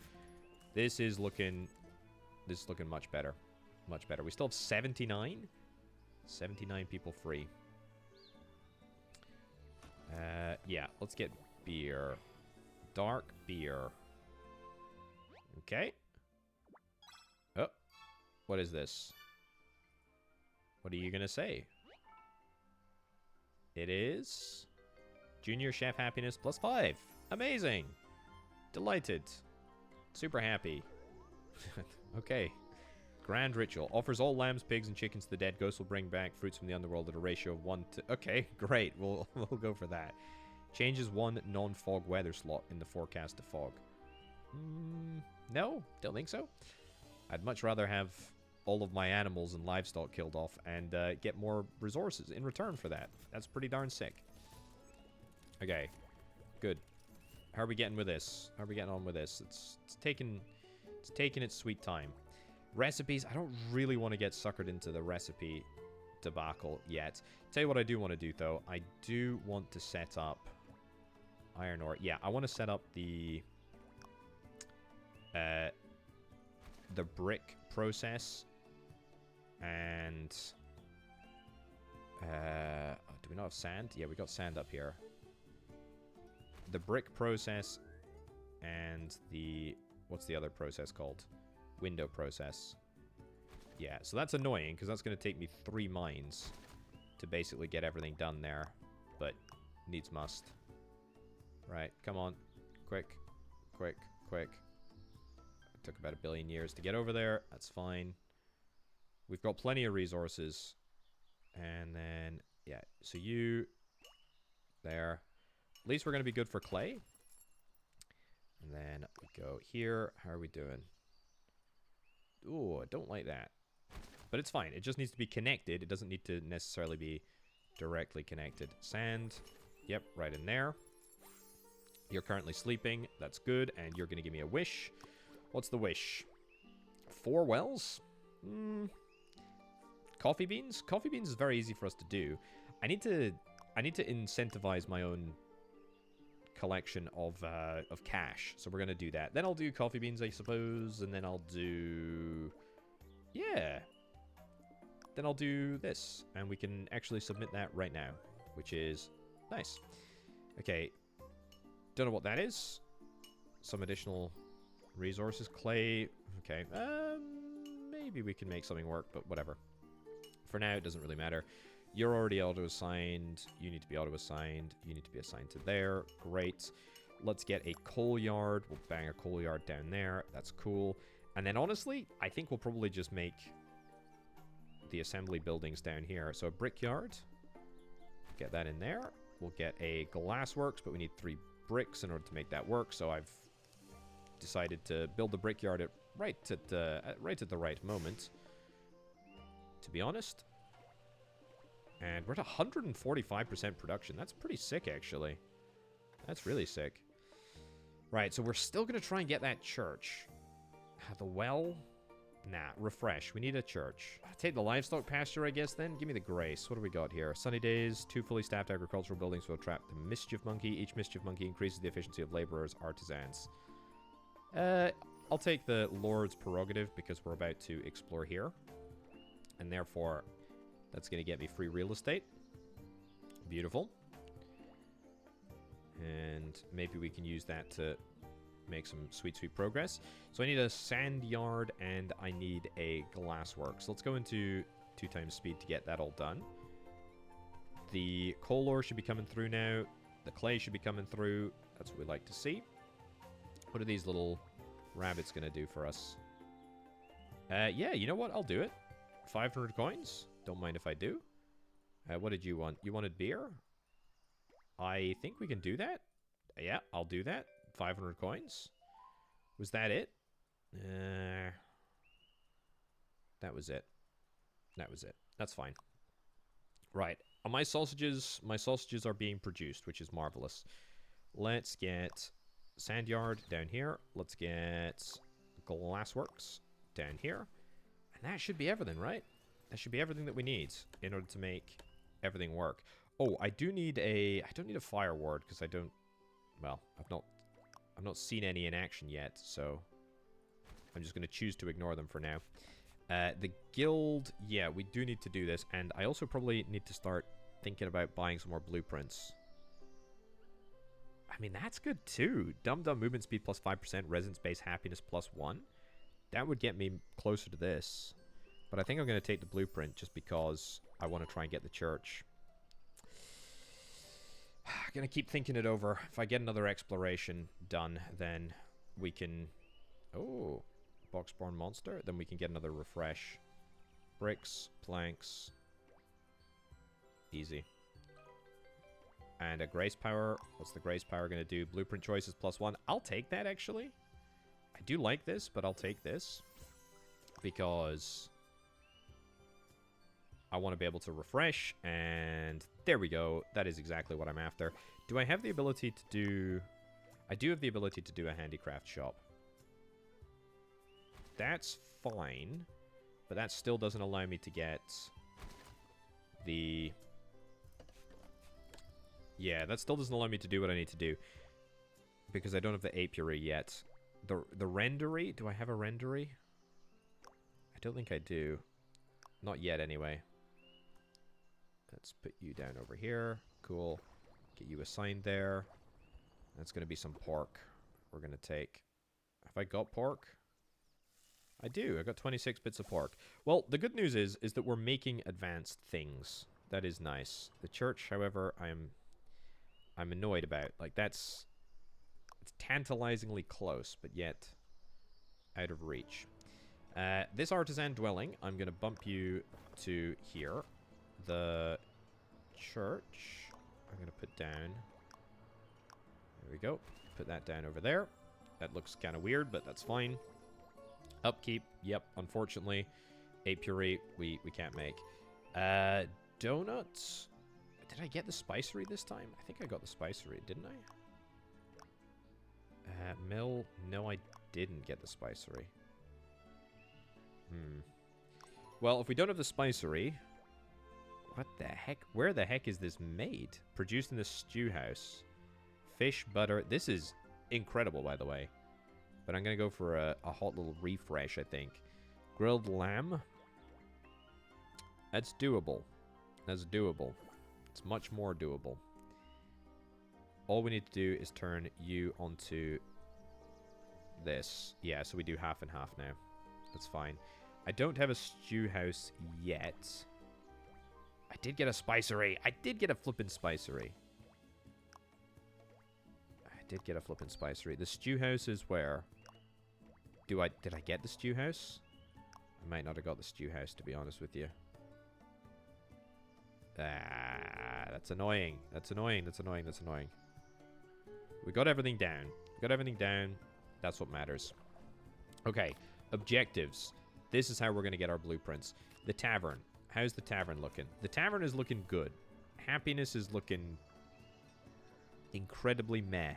This is looking much better. Much better. We still have 79? 79 people free. Yeah, let's get beer. Dark beer. Okay. Oh, what is this? What are you gonna say? It is Junior Chef Happiness +5. Amazing. Delighted. Super happy. Okay. Grand Ritual. Offers all lambs, pigs, and chickens to the dead. Ghosts will bring back fruits from the underworld at a ratio of 1 to... Okay, great. We'll go for that. Changes 1 non-fog weather slot in the forecast to fog. No, don't think so. I'd much rather have all of my animals and livestock killed off and get more resources in return for that. That's pretty darn sick. Okay, good. How are we getting with this? How are we getting on with this? It's taking its sweet time. Recipes, I don't really want to get suckered into the recipe debacle yet. Tell you what I do want to do, though. I do want to set up iron ore. Yeah, I want to set up the brick process. And do we not have sand? Yeah, we got sand up here. The brick process and the... What's the other process called? Window process. Yeah, so that's annoying, because that's going to take me 3 mines to basically get everything done there. But needs must. Right, come on. Quick, quick, quick. It took about 1 billion years to get over there. That's fine. We've got plenty of resources. And then, yeah, so you... There. At least we're going to be good for clay. And then we go here. How are we doing? Ooh, I don't like that. But it's fine. It just needs to be connected. It doesn't need to necessarily be directly connected. Sand. Yep, right in there. You're currently sleeping. That's good. And you're going to give me a wish. What's the wish? 4 wells? Coffee beans? Coffee beans is very easy for us to do. I need to incentivize my own collection of cash. So we're going to do that. Then I'll do coffee beans, I suppose. And then I'll do... Yeah. Then I'll do this. And we can actually submit that right now. Which is nice. Okay. Don't know what that is. Some additional resources. Clay. Okay. Maybe we can make something work, but whatever. For now, it doesn't really matter. You're already auto-assigned. You need to be auto-assigned. You need to be assigned to there. Great. Let's get a coal yard. We'll bang a coal yard down there. That's cool. And then, honestly, I think we'll probably just make the assembly buildings down here. So a brickyard. Get that in there. We'll get a glassworks, but we need 3 bricks in order to make that work. So I've decided to build the brickyard right at the right moment, to be honest. And we're at 145% production. That's pretty sick, actually. That's really sick. Right, so we're still going to try and get that church. The well? Nah, refresh. We need a church. Take the livestock pasture, I guess, then. Give me the grace. What do we got here? Sunny days. 2 fully staffed agricultural buildings will attract the mischief monkey. Each mischief monkey increases the efficiency of laborers, artisans. I'll take the Lord's prerogative because we're about to explore here. And therefore... That's going to get me free real estate. Beautiful. And maybe we can use that to make some sweet, sweet progress. So I need a sand yard and I need a glassworks. Let's go into 2 times speed to get that all done. The coal ore should be coming through now. The clay should be coming through. That's what we like to see. What are these little rabbits going to do for us? Yeah, you know what? I'll do it. 500 coins. Don't mind if I do. What did you want? You wanted beer? I think we can do that. Yeah, I'll do that. 500 coins. Was that it? That was it. That was it. That's fine. Right. My sausages are being produced, which is marvelous. Let's get sand yard down here. Let's get glassworks down here. And that should be everything, right? That should be everything that we need in order to make everything work. Oh, I don't need a fire ward because I don't... Well, I've not seen any in action yet, so I'm just going to choose to ignore them for now. The guild, yeah, we do need to do this, and I also probably need to start thinking about buying some more blueprints. I mean, that's good too. Dum-dum movement speed plus 5%, residence base happiness plus 1. That would get me closer to this. But I think I'm going to take the blueprint just because I want to try and get the church. I'm going to keep thinking it over. If I get another exploration done, then we can... Oh, box-born monster. Then we can get another refresh. Bricks, planks. Easy. And a grace power. What's the grace power going to do? Blueprint choices plus 1. I'll take that, actually. I do like this, but I'll take this. Because... I want to be able to refresh, and there we go. That is exactly what I'm after. Do I have the ability to do... I do have the ability to do a handicraft shop. that's fine. But that still doesn't allow me to get the... Yeah, that still doesn't allow me to do what I need to do. Because I don't have the apiary yet. The rendery? Do I have a rendery? I don't think I do. Not yet, anyway. Let's put you down over here. Cool. Get you assigned there. That's going to be some pork we're going to take. Have I got pork? I do. I got 26 bits of pork. Well, the good news is that we're making advanced things. That is nice. The church, however, I'm annoyed about. Like, it's tantalizingly close, but yet out of reach. This artisan dwelling, I'm going to bump you to here. The church, I'm going to put down. There we go. Put that down over there. That looks kind of weird, but that's fine. Upkeep, yep, unfortunately. Apiary, we can't make. Donuts. Did I get the spicery this time? I think I got the spicery, didn't I? Mill, no, I didn't get the spicery. Well, if we don't have the spicery... What the heck? Where the heck is this made? Produced in the stew house. Fish, butter. This is incredible, by the way. But I'm going to go for a hot little refresh, I think. Grilled lamb. That's doable. That's doable. It's much more doable. All we need to do is turn you onto this. Yeah, so we do half and half now. That's fine. I don't have a stew house yet. I did get a spicery. I did get a flippin' spicery. I did get a flippin' spicery. The stew house is where? Did I get the stew house? I might not have got the stew house, to be honest with you. That's annoying. That's annoying. That's annoying. That's annoying. We got everything down. We got everything down. That's what matters. Okay. Objectives. This is how we're going to get our blueprints. The tavern. How's the tavern looking? The tavern is looking good. Happiness is looking incredibly meh,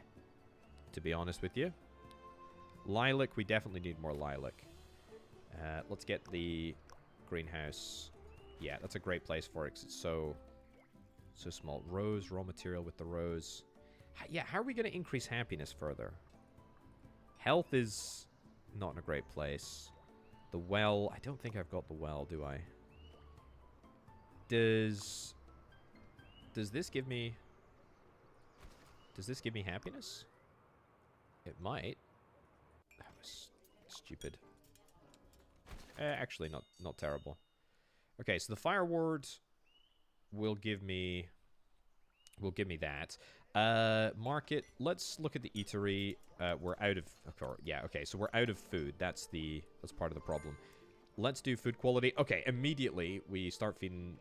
to be honest with you. Lilac, we definitely need more lilac. Let's get the greenhouse. Yeah, that's a great place for it because it's so small. Rose, raw material with the rose. Yeah, how are we going to increase happiness further? Health is not in a great place. The well, I don't think I've got the well, do I? Does this give me... Does this give me happiness? It might. That was stupid. Actually, not terrible. Okay, so the fire ward will give me that. Market. Let's look at the eatery. We're out of... Yeah, okay, so we're out of food. That's part of the problem. Let's do food quality. Okay, immediately we start feeding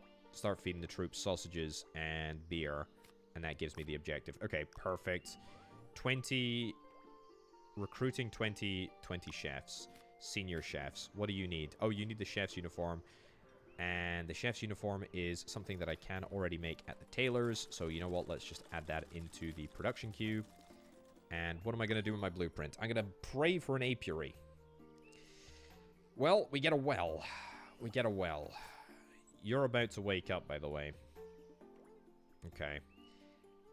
the troops sausages and beer, and that gives me the objective. Okay, perfect. 20 recruiting 20 chefs, senior chefs. What do you need? Oh, you need the chef's uniform. And the chef's uniform is something that I can already make at the tailor's. So you know what? Let's just add that into the production queue. And what am I going to do with my blueprint? I'm going to pray for an apiary. Well, we get a well. We get a well. You're about to wake up, by the way. Okay.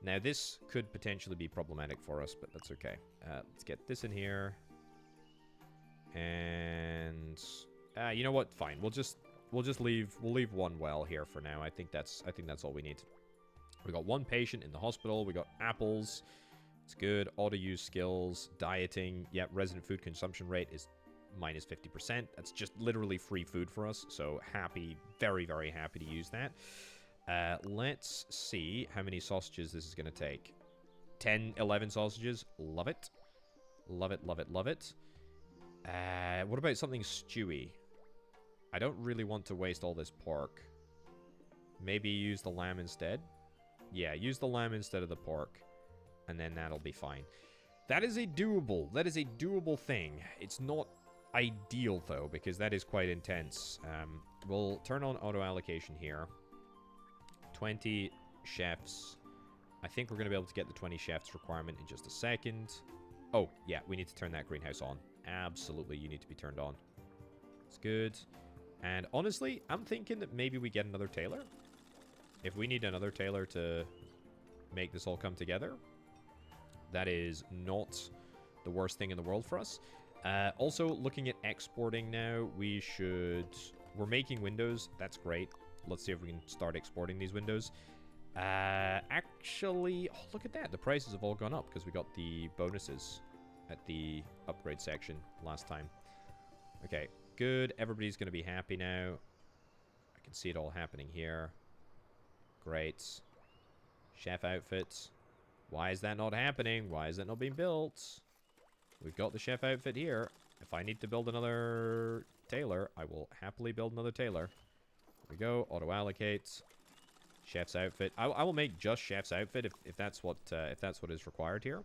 Now, this could potentially be problematic for us, but that's okay. Let's get this in here. And... you know what? Fine. We'll just leave one well here for now. I think that's all we need. We got one patient in the hospital. We got apples. It's good. Auto-use skills. Dieting. Yeah, resident food consumption rate is minus 50%. That's just literally free food for us. So happy, very, very happy to use that. Let's see how many sausages this is going to take. 10, 11 sausages. Love it. Love it, love it, love it. What about something stewy? I don't really want to waste all this pork. Maybe use the lamb instead? Yeah, use the lamb instead of the pork. And then that'll be fine. That is a doable thing. It's not ideal, though, because that is quite intense. We'll turn on auto-allocation here. 20 chefs. I think we're going to be able to get the 20 chefs requirement in just a second. Oh, yeah, we need to turn that greenhouse on. Absolutely, you need to be turned on. It's good. And honestly, I'm thinking that maybe we get another tailor. If we need another tailor to make this all come together, that is not the worst thing in the world for us. Also, looking at exporting now, we're making windows. That's great. Let's see if we can start exporting these windows. Actually, oh, look at that. The prices have all gone up because we got the bonuses at the upgrade section last time. Okay, good. Everybody's going to be happy now. I can see it all happening here. Great. Chef outfit. Why is that not happening? Why is that not being built? We've got the chef outfit here. If I need to build another tailor, I will happily build another tailor. There we go. Auto allocate. Chef's outfit. I will make just chef's outfit if that's what is required here.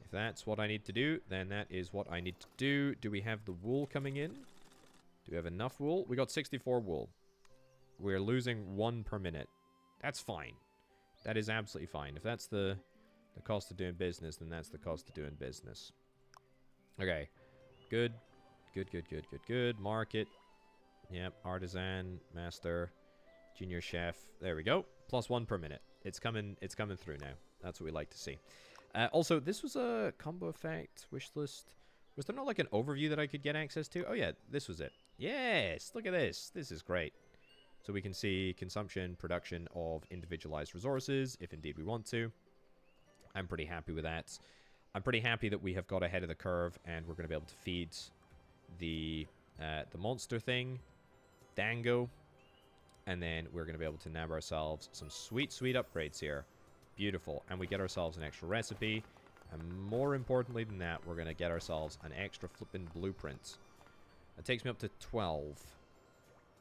If that's what I need to do, then that is what I need to do. Do we have the wool coming in? Do we have enough wool? We got 64 wool. We're losing 1 per minute. That's fine. That is absolutely fine. If that's the cost of doing business, then that's the cost of doing business. Okay. Good. Good, good, good, good, good. Market. Yep. Artisan. Master. Junior chef. There we go. +1 per minute. It's coming through now. That's what we like to see. Also, this was a combo effect. Wish list. Was there not like an overview that I could get access to? Oh, yeah. This was it. Yes. Look at this. This is great. So we can see consumption, production of individualized resources, if indeed we want to. I'm pretty happy with that. I'm pretty happy that we have got ahead of the curve and we're going to be able to feed the monster thing, dango, and then we're going to be able to nab ourselves some sweet, sweet upgrades here. Beautiful. And we get ourselves an extra recipe, and more importantly than that, we're going to get ourselves an extra flippin' blueprint. That takes me up to 12.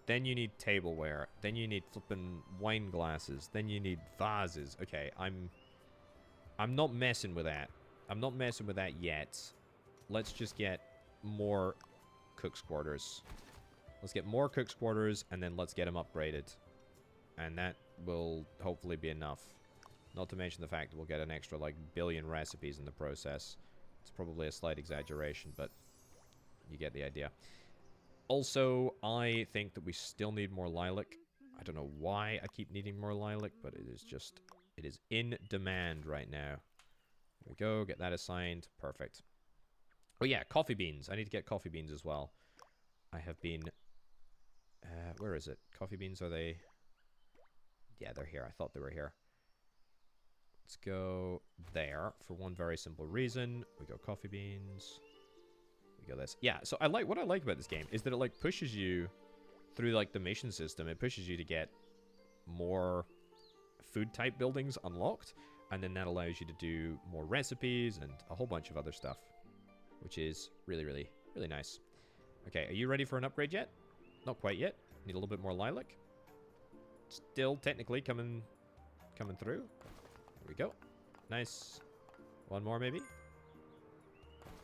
Then you need tableware. Then you need flippin' wine glasses. Then you need vases. Okay, I'm not messing with that. I'm not messing with that yet. Let's just get more cook's quarters. Let's get more cook's quarters, and then let's get them upgraded. And that will hopefully be enough. Not to mention the fact that we'll get an extra, like, billion recipes in the process. It's probably a slight exaggeration, but you get the idea. Also, I think that we still need more lilac. I don't know why I keep needing more lilac, but it is in demand right now. There we go, get that assigned. Perfect. Oh yeah, coffee beans. I need to get coffee beans as well. I have been... where is it? Coffee beans, are they... Yeah, they're here. I thought they were here. Let's go there for one very simple reason. We go coffee beans... We go this. Yeah, so what I like about this game is that it like pushes you through like the mission system. It pushes you to get more food type buildings unlocked, and then that allows you to do more recipes and a whole bunch of other stuff, which is really, really, really nice. Okay, are you ready for an upgrade yet? Not quite yet. Need a little bit more lilac. Still technically coming through. There we go. Nice. One more maybe.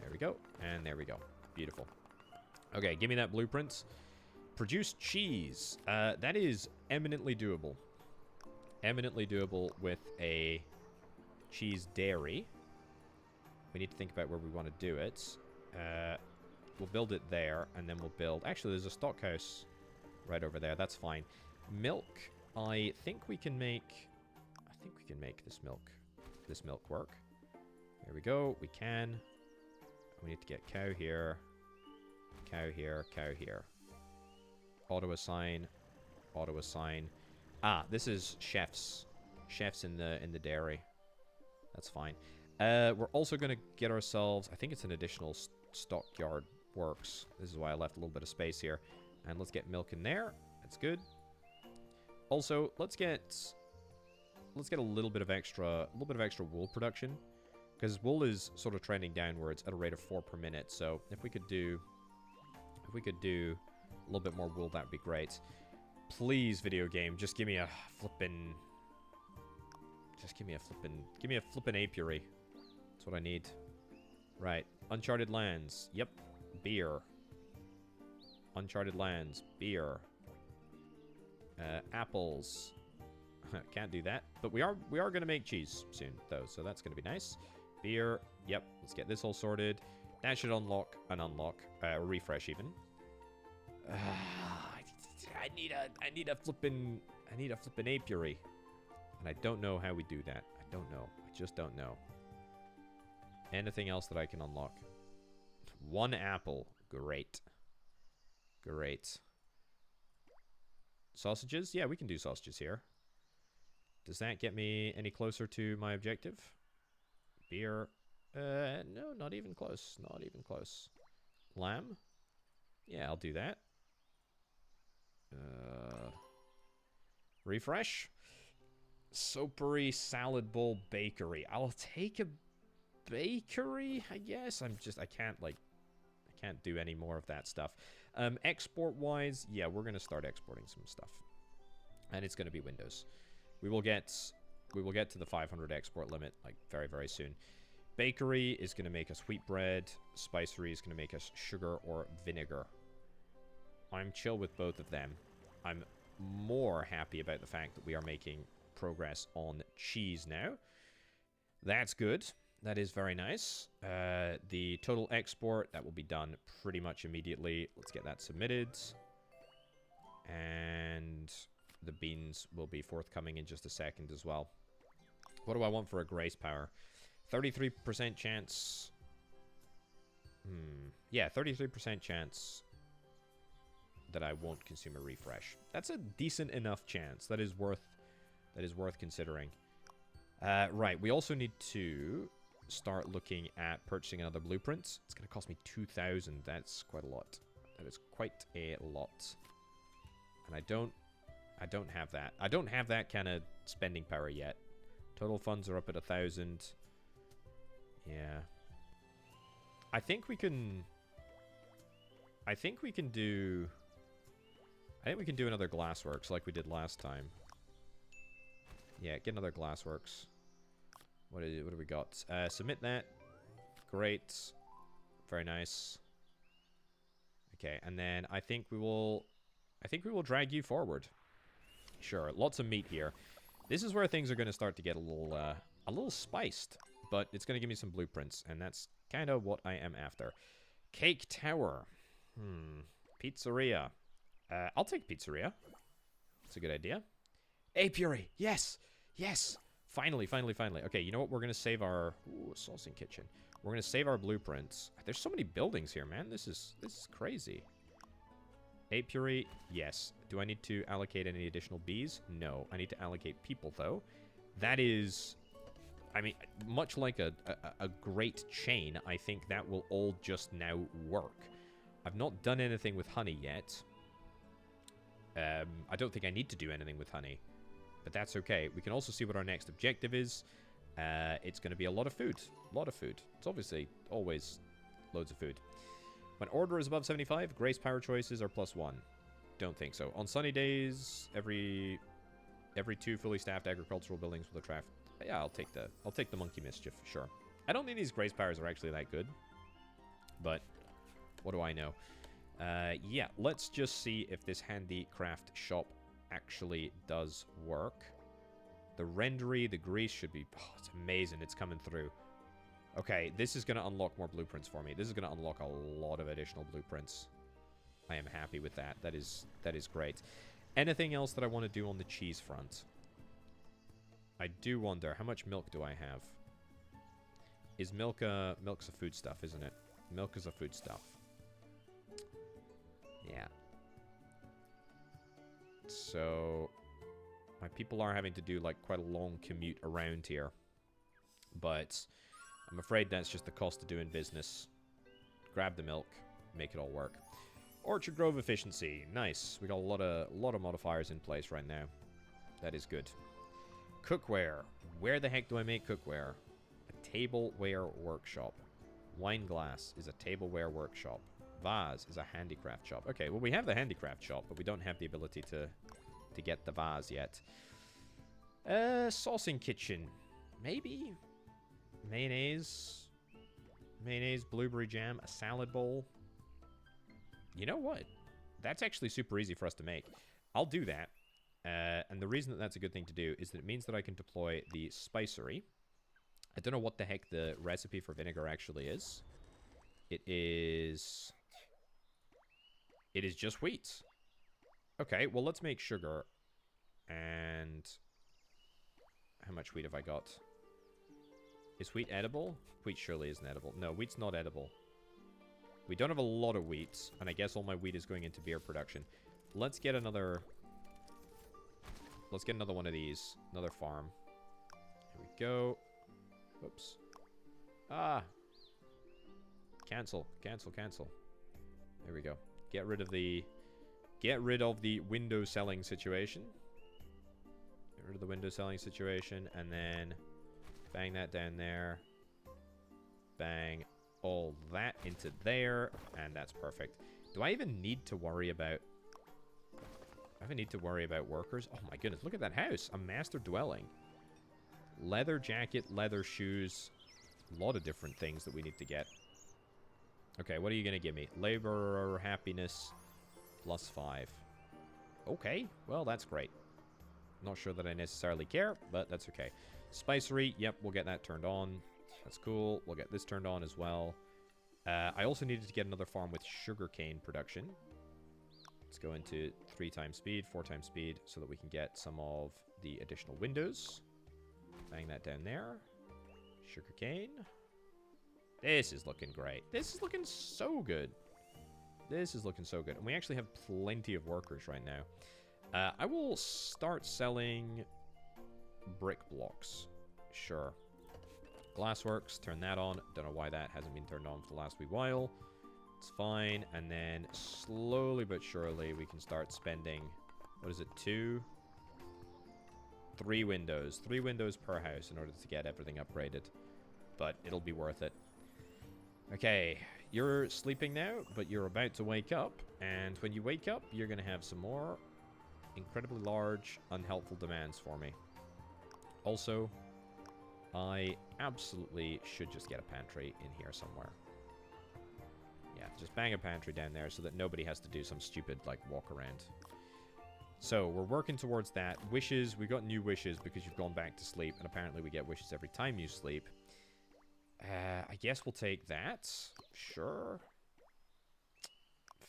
There we go. And there we go. Beautiful. Okay, give me that blueprint. Produce cheese. That is eminently doable. Eminently doable with a cheese dairy. We need to think about where we want to do it. We'll build it there, and then we'll build... Actually, there's a stock house right over there. That's fine. Milk. I think we can make this milk work. There we go. We can. We need to get cow here. Cow here. Cow here. Auto assign. Auto assign. Ah, this is chefs. Chefs in the dairy. That's fine. We're also going to get ourselves... I think it's an additional stockyard works. This is why I left a little bit of space here. And let's get milk in there. That's good. Also, let's get a little bit of extra wool production, because wool is sort of trending downwards at a rate of 4 per minute. So if we could do a little bit more wool, that'd be great. Please, video game, just give me a flippin' apiary. That's what I need. Right. Uncharted lands. Yep. Beer. Uncharted lands. Beer. Apples. Can't do that. But we are going to make cheese soon, though. So that's going to be nice. Beer. Yep. Let's get this all sorted. That should unlock. Refresh even. I need a flippin' apiary. And I don't know how we do that. I don't know. I just don't know. Anything else that I can unlock? 1 apple. Great. Great. Sausages? Yeah, we can do sausages here. Does that get me any closer to my objective? Beer? No, not even close. Not even close. Lamb? Yeah, I'll do that. Refresh? Soapery, salad bowl, bakery. I'll take a bakery, I guess. I can't do any more of that stuff. Export-wise, yeah, we're going to start exporting some stuff. And it's going to be Windows. We will get to the 500 export limit, like, very, very soon. Bakery is going to make us wheat bread. Spicery is going to make us sugar or vinegar. I'm chill with both of them. I'm more happy about the fact that we are making progress on cheese now. That's good. That is very nice. The total export, that will be done pretty much immediately. Let's get that submitted. And the beans will be forthcoming in just a second as well. What do I want for a grace power? 33% chance. Yeah, 33% chance that I won't consume a refresh. That's a decent enough chance. That is worth considering. Right, we also need to start looking at purchasing another blueprint. It's going to cost me 2,000. That's quite a lot. That is quite a lot. And I don't have that. I don't have that kind of spending power yet. Total funds are up at 1,000. Yeah. I think we can do another glassworks like we did last time. Yeah, get another glassworks. What do we got? Submit that. Great. Very nice. Okay, and then I think we will drag you forward. Sure, lots of meat here. This is where things are going to start to get a little spiced, but it's going to give me some blueprints, and that's kind of what I am after. Cake Tower. Pizzeria. I'll take pizzeria. That's a good idea. Apiary. Yes. Yes. Finally. Okay, you know what? We're going to save our... Ooh, saucing kitchen. We're going to save our blueprints. There's so many buildings here, man. This is crazy. Apiary. Yes. Do I need to allocate any additional bees? No. I need to allocate people, though. That is... I mean, much like a great chain, I think that will all just now work. I've not done anything with honey yet. I don't think I need to do anything with honey. But that's okay. We can also see what our next objective is. It's going to be a lot of food. A lot of food. It's obviously always loads of food. When order is above 75, grace power choices are +1. Don't think so. On sunny days, every 2 fully staffed agricultural buildings will attract... Yeah, I'll take the monkey mischief, sure. I don't think these grace powers are actually that good. But what do I know? Yeah, let's just see if this handicraft shop actually does work. The rendery, the grease should be... Oh, it's amazing. It's coming through. Okay, this is going to unlock more blueprints for me. This is going to unlock a lot of additional blueprints. I am happy with that. That is great. Anything else that I want to do on the cheese front? I do wonder, how much milk do I have? Is milk's a foodstuff, isn't it? Milk is a foodstuff. Yeah. So, my people are having to do, like, quite a long commute around here. But I'm afraid that's just the cost of doing business. Grab the milk, make it all work. Orchard Grove efficiency. Nice. We got a lot of modifiers in place right now. That is good. Cookware. Where the heck do I make cookware? A tableware workshop. Wine glass is a tableware workshop. Vase is a handicraft shop. Okay, well, we have the handicraft shop, but we don't have the ability to get the vase yet. Saucing kitchen. Maybe. Mayonnaise. Mayonnaise, blueberry jam, a salad bowl. You know what? That's actually super easy for us to make. I'll do that. And the reason that that's a good thing to do is that it means that I can deploy the spicery. I don't know what the heck the recipe for vinegar actually is. It is... It is just wheat. Okay, well, let's make sugar. And how much wheat have I got? Is wheat edible? Wheat surely isn't edible. No, wheat's not edible. We don't have a lot of wheat, and I guess all my wheat is going into beer production. Let's get another... Let's get another one of these. Another farm. Here we go. Whoops. Ah. Cancel. Cancel, cancel. There we go. Get rid of the... Get rid of the window selling situation. Get rid of the window selling situation, and then bang that down there. Bang all that into there, and that's perfect. Do I even need to worry about... I even need to worry about workers? Oh my goodness, look at that house. A master dwelling. Leather jacket, leather shoes. A lot of different things that we need to get. Okay, what are you going to give me? Labor, happiness, +5. Okay, well, that's great. Not sure that I necessarily care, but that's okay. Spicery, yep, we'll get that turned on. That's cool. We'll get this turned on as well. I also needed to get another farm with sugarcane production. Let's go into 3 times speed, 4 times speed, so that we can get some of the additional windows. Bang that down there. Sugarcane. This is looking great. This is looking so good. This is looking so good. And we actually have plenty of workers right now. I will start selling brick blocks. Sure. Glassworks, turn that on. Don't know why that hasn't been turned on for the last wee while. It's fine. And then slowly but surely we can start spending, what is it, 2? 3 windows. 3 windows per house in order to get everything upgraded. But it'll be worth it. Okay, you're sleeping now, but you're about to wake up. And when you wake up, you're going to have some more incredibly large, unhelpful demands for me. Also, I absolutely should just get a pantry in here somewhere. Yeah, just bang a pantry down there so that nobody has to do some stupid, like, walk around. So, we're working towards that. Wishes, we got new wishes because you've gone back to sleep, and apparently we get wishes every time you sleep. I guess we'll take that. Sure.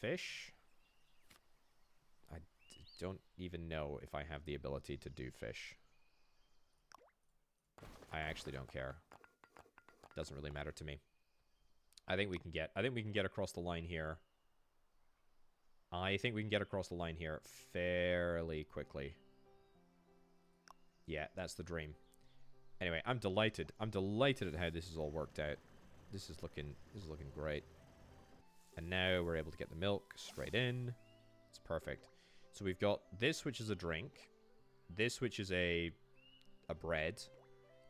Fish. I don't even know if I have the ability to do fish. I actually don't care. Doesn't really matter to me. I think we can get across the line here. I think we can get across the line here fairly quickly. Yeah, that's the dream. Anyway, I'm delighted. I'm delighted at how this is all worked out. This is looking great. And now we're able to get the milk straight in. It's perfect. So we've got this, which is a drink. This, which is a bread.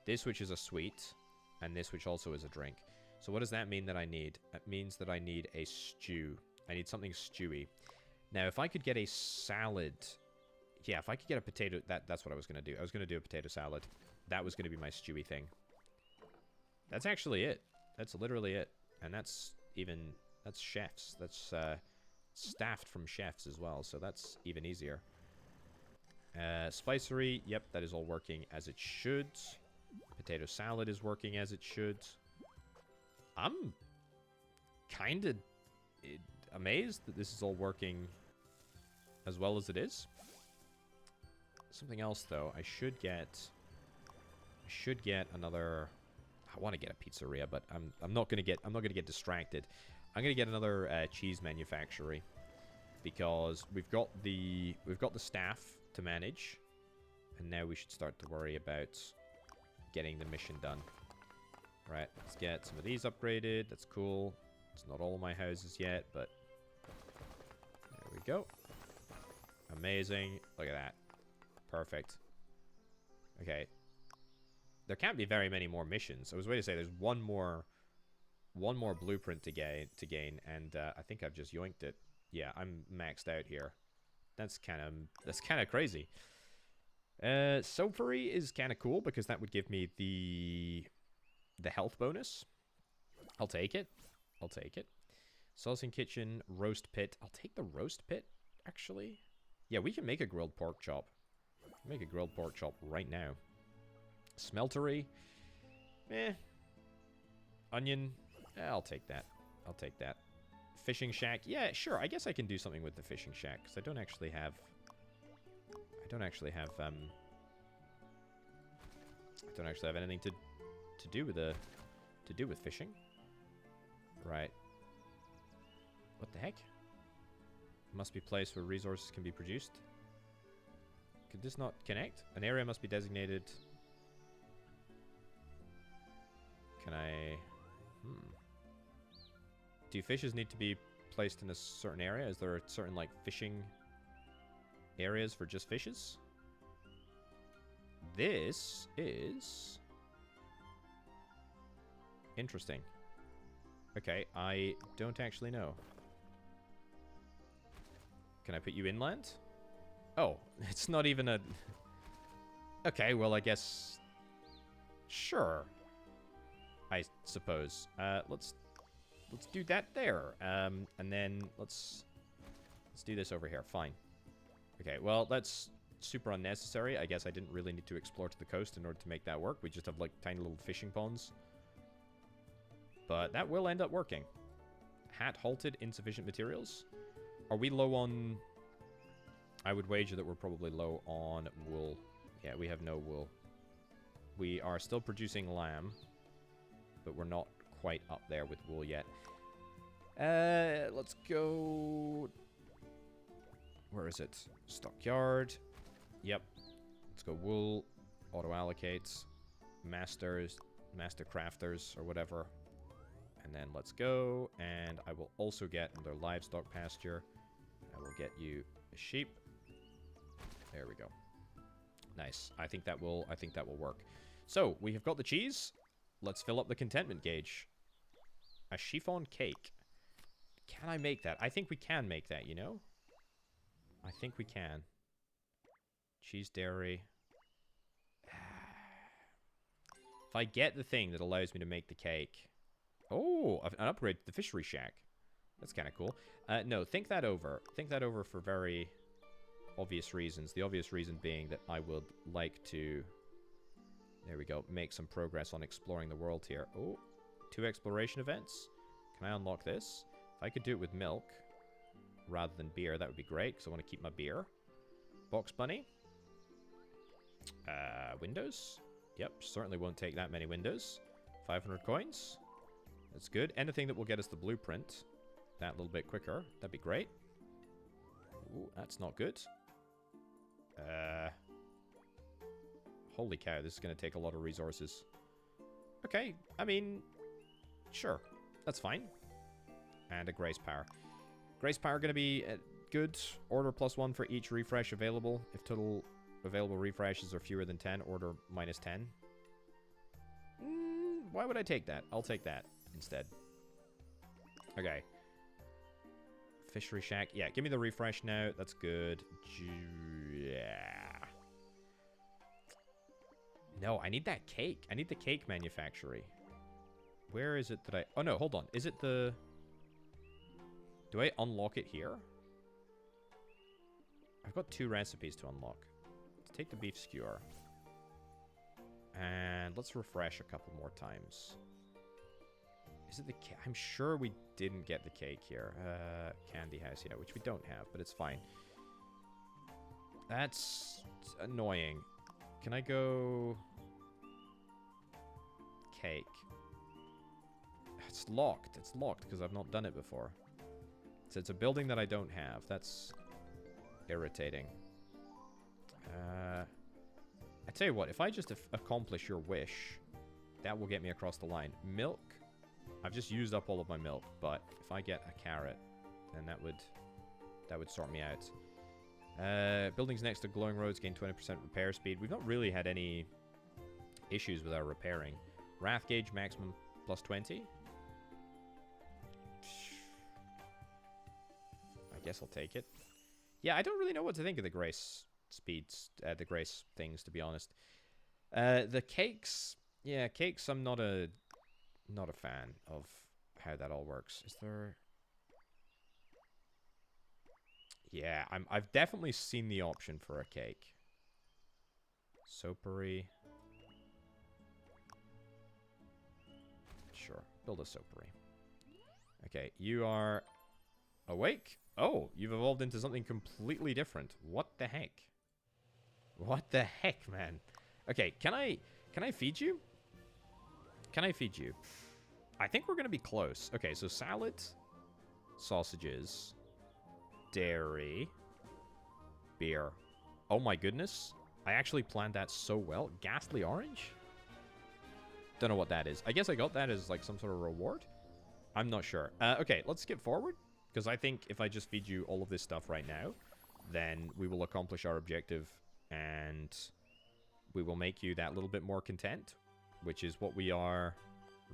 This, which is a sweet. And this, which also is a drink. So what does that mean that I need? It means that I need a stew. I need something stewy. Now, if I could get a salad... Yeah, if I could get a potato... That's what I was going to do. I was going to do a potato salad. That was going to be my stewy thing. That's actually it. That's literally it. And that's even... That's chefs. That's staffed from chefs as well. So that's even easier. Spicery. Yep, that is all working as it should. Potato salad is working as it should. I'm kind of amazed that this is all working as well as it is. Something else, though. I should get another... I want to get a pizzeria, but I'm not gonna get distracted. I'm gonna get another cheese manufactory because we've got the staff to manage, and now we should start to worry about getting the mission done. Right, let's get some of these upgraded. That's cool. It's not all of my houses yet, but there we go. Amazing. Look at that. Perfect. Okay. There can't be very many more missions. I was waiting to say there's one more blueprint to gain, and I think I've just yoinked it. Yeah, I'm maxed out here. That's kind of crazy. Soapery is kind of cool because that would give me the health bonus. I'll take it. I'll take it. Saucing kitchen, roast pit. I'll take the roast pit, actually. Yeah, we can make a grilled pork chop. Make a grilled pork chop right now. Smeltery. Onion. I'll take that. I'll take that. fishing shack. Yeah, sure. I guess I can do something with the fishing shack because I don't actually have anything to do with fishing. Right. What the heck? Must be a place where resources can be produced. Could this not connect? An area must be designated. Can I... Do fishes need to be placed in a certain area? Is there a certain, like, fishing areas for just fishes? This is... interesting. Okay, I don't actually know. Can I put you inland? Oh, it's not even a... Okay, well, I guess... Sure. I suppose. Let's do that there. And then let's do this over here. Fine. Okay, well, that's super unnecessary. I guess I didn't really need to explore to the coast in order to make that work. We just have, like, tiny little fishing ponds. But that will end up working. Hat halted, insufficient materials. Are we low on... I would wager that we're probably low on wool. Yeah, we have no wool. We are still producing lamb, but we're not quite up there with wool yet. Let's go... Where is it? Stockyard. Yep. Let's go wool. Auto-allocates. Masters. Master crafters, or whatever. And then let's go. And I will also get another livestock pasture. I will get you a sheep. There we go. Nice. I think that will work. So, we have got the cheese. Let's fill up the contentment gauge. A chiffon cake. Can I make that? I think we can make that, you know? I think we can. Cheese dairy. If I get the thing that allows me to make the cake. Oh, an upgrade to the fishery shack. That's kind of cool. No, think that over. Think that over for very obvious reasons. The obvious reason being that I would like to... There we go. Make some progress on exploring the world here. Oh, 2 exploration events. Can I unlock this? If I could do it with milk rather than beer, that would be great, because I want to keep my beer. Box bunny. Windows. Yep, certainly won't take that many windows. 500 coins. That's good. Anything that will get us the blueprint that little bit quicker, that'd be great. Ooh, that's not good. Holy cow, this is going to take a lot of resources. Okay, I mean, sure. That's fine. And a grace power. Grace power going to be good. Order +1 for each refresh available. If total available refreshes are fewer than 10, order -10. Why would I take that? I'll take that instead. Okay. Fishery shack. Yeah, give me the refresh now. That's good. Yeah. No, I need that cake. I need the cake manufactory. Where is it that I... Oh, no, hold on. Is it the... Do I unlock it here? I've got 2 recipes to unlock. Let's take the beef skewer. And let's refresh a couple more times. Is it the cake? I'm sure we didn't get the cake here. Candy house, yeah, which we don't have, but it's fine. That's annoying. Can I go... Cake. It's locked. It's locked because I've not done it before. So it's a building that I don't have. That's irritating. I tell you what, if I just accomplish your wish, that will get me across the line. Milk. I've just used up all of my milk, but if I get a carrot, then that would sort me out. Buildings next to glowing roads gain 20% repair speed. We've not really had any issues with our repairing. Wrath gauge maximum +20. I guess I'll take it. Yeah, I don't really know what to think of the grace speeds, the grace things, to be honest. The cakes, yeah, cakes. I'm not a fan of how that all works. Is there? Yeah, I've definitely seen the option for a cake. Soapery. Sure, build a soapery. Okay, you are Awake? Oh, you've evolved into something completely different. What the heck? What the heck, man? Okay, can I feed you? Can I feed you? I think we're going to be close. Okay, so salad, sausages, dairy, beer. Oh my goodness. I actually planned that so well. Ghastly orange? Don't know what that is. I guess I got that as like some sort of reward. I'm not sure. Okay, let's skip forward. Because I think if I just feed you all of this stuff right now, then we will accomplish our objective. And we will make you that little bit more content. Which is what we are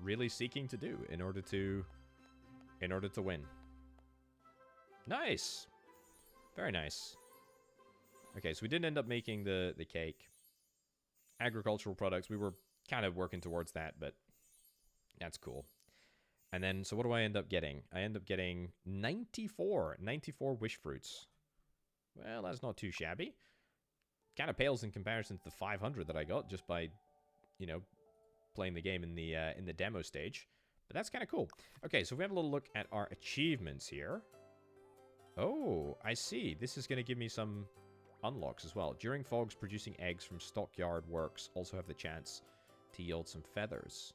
really seeking to do in order to win. Nice. Very nice. Okay, so we didn't end up making the cake. Agricultural products, we were kind of working towards that, but that's cool. And then, so what do I end up getting? I end up getting 94 wish fruits. Well, that's not too shabby. Kind of pales in comparison to the 500 that I got just by, you know, playing the game in the demo stage. But that's kind of cool. Okay, so if we have a little look at our achievements here. Oh, I see. This is going to give me some unlocks as well. During fogs, producing eggs from stockyard works also have the chance to yield some feathers.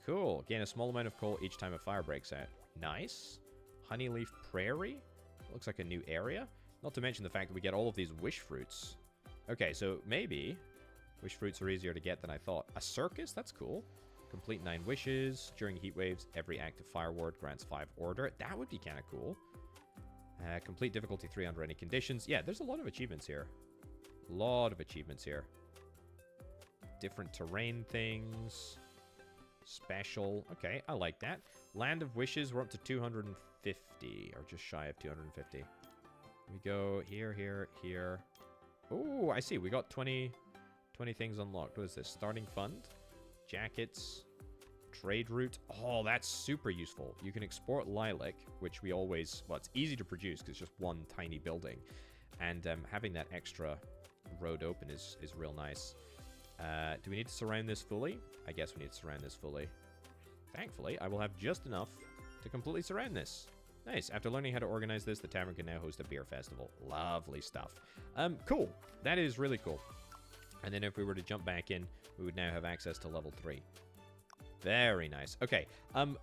Cool. Gain a small amount of coal each time a fire breaks out. Nice. Honeyleaf Prairie. Looks like a new area. Not to mention the fact that we get all of these wish fruits. Okay, so maybe wish fruits are easier to get than I thought. A circus? That's cool. Complete 9 wishes. During heat waves, every active fire ward grants 5 order. That would be kind of cool. Complete difficulty 3 under any conditions. Yeah, there's a lot of achievements here. A lot of achievements here. Different terrain things. Special. Okay, I like that. Land of Wishes, we're up to 250. Or just shy of 250. We go here, here, here. Oh, I see. We got 20 things unlocked. What is this? Starting fund. Jackets. Trade route. Oh, that's super useful. You can export lilac, which we always... Well, it's easy to produce because it's just one tiny building. And having that extra road open is real nice. Do we need to surround this fully? I guess we need to surround this fully. Thankfully, I will have just enough to completely surround this. Nice. After learning how to organize this, the tavern can now host a beer festival. Lovely stuff. Cool. That is really cool. And then if we were to jump back in, we would now have access to level 3. Very nice. Okay.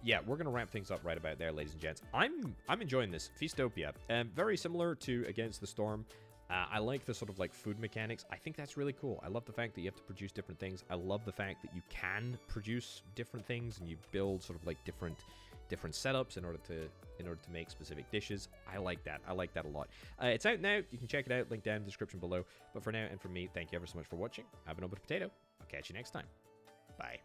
Yeah, we're going to wrap things up right about there, ladies and gents. I'm enjoying this. Feastopia. Very similar to Against the Storm. I like the sort of like food mechanics. I think that's really cool. I love the fact that you have to produce different things. I love the fact that you can produce different things and you build sort of like different setups in order to make specific dishes. I like that. I like that a lot. It's out now. You can check it out. Link down in the description below. But for now and from me, thank you ever so much for watching. I've been Orbital Potato. I'll catch you next time. Bye.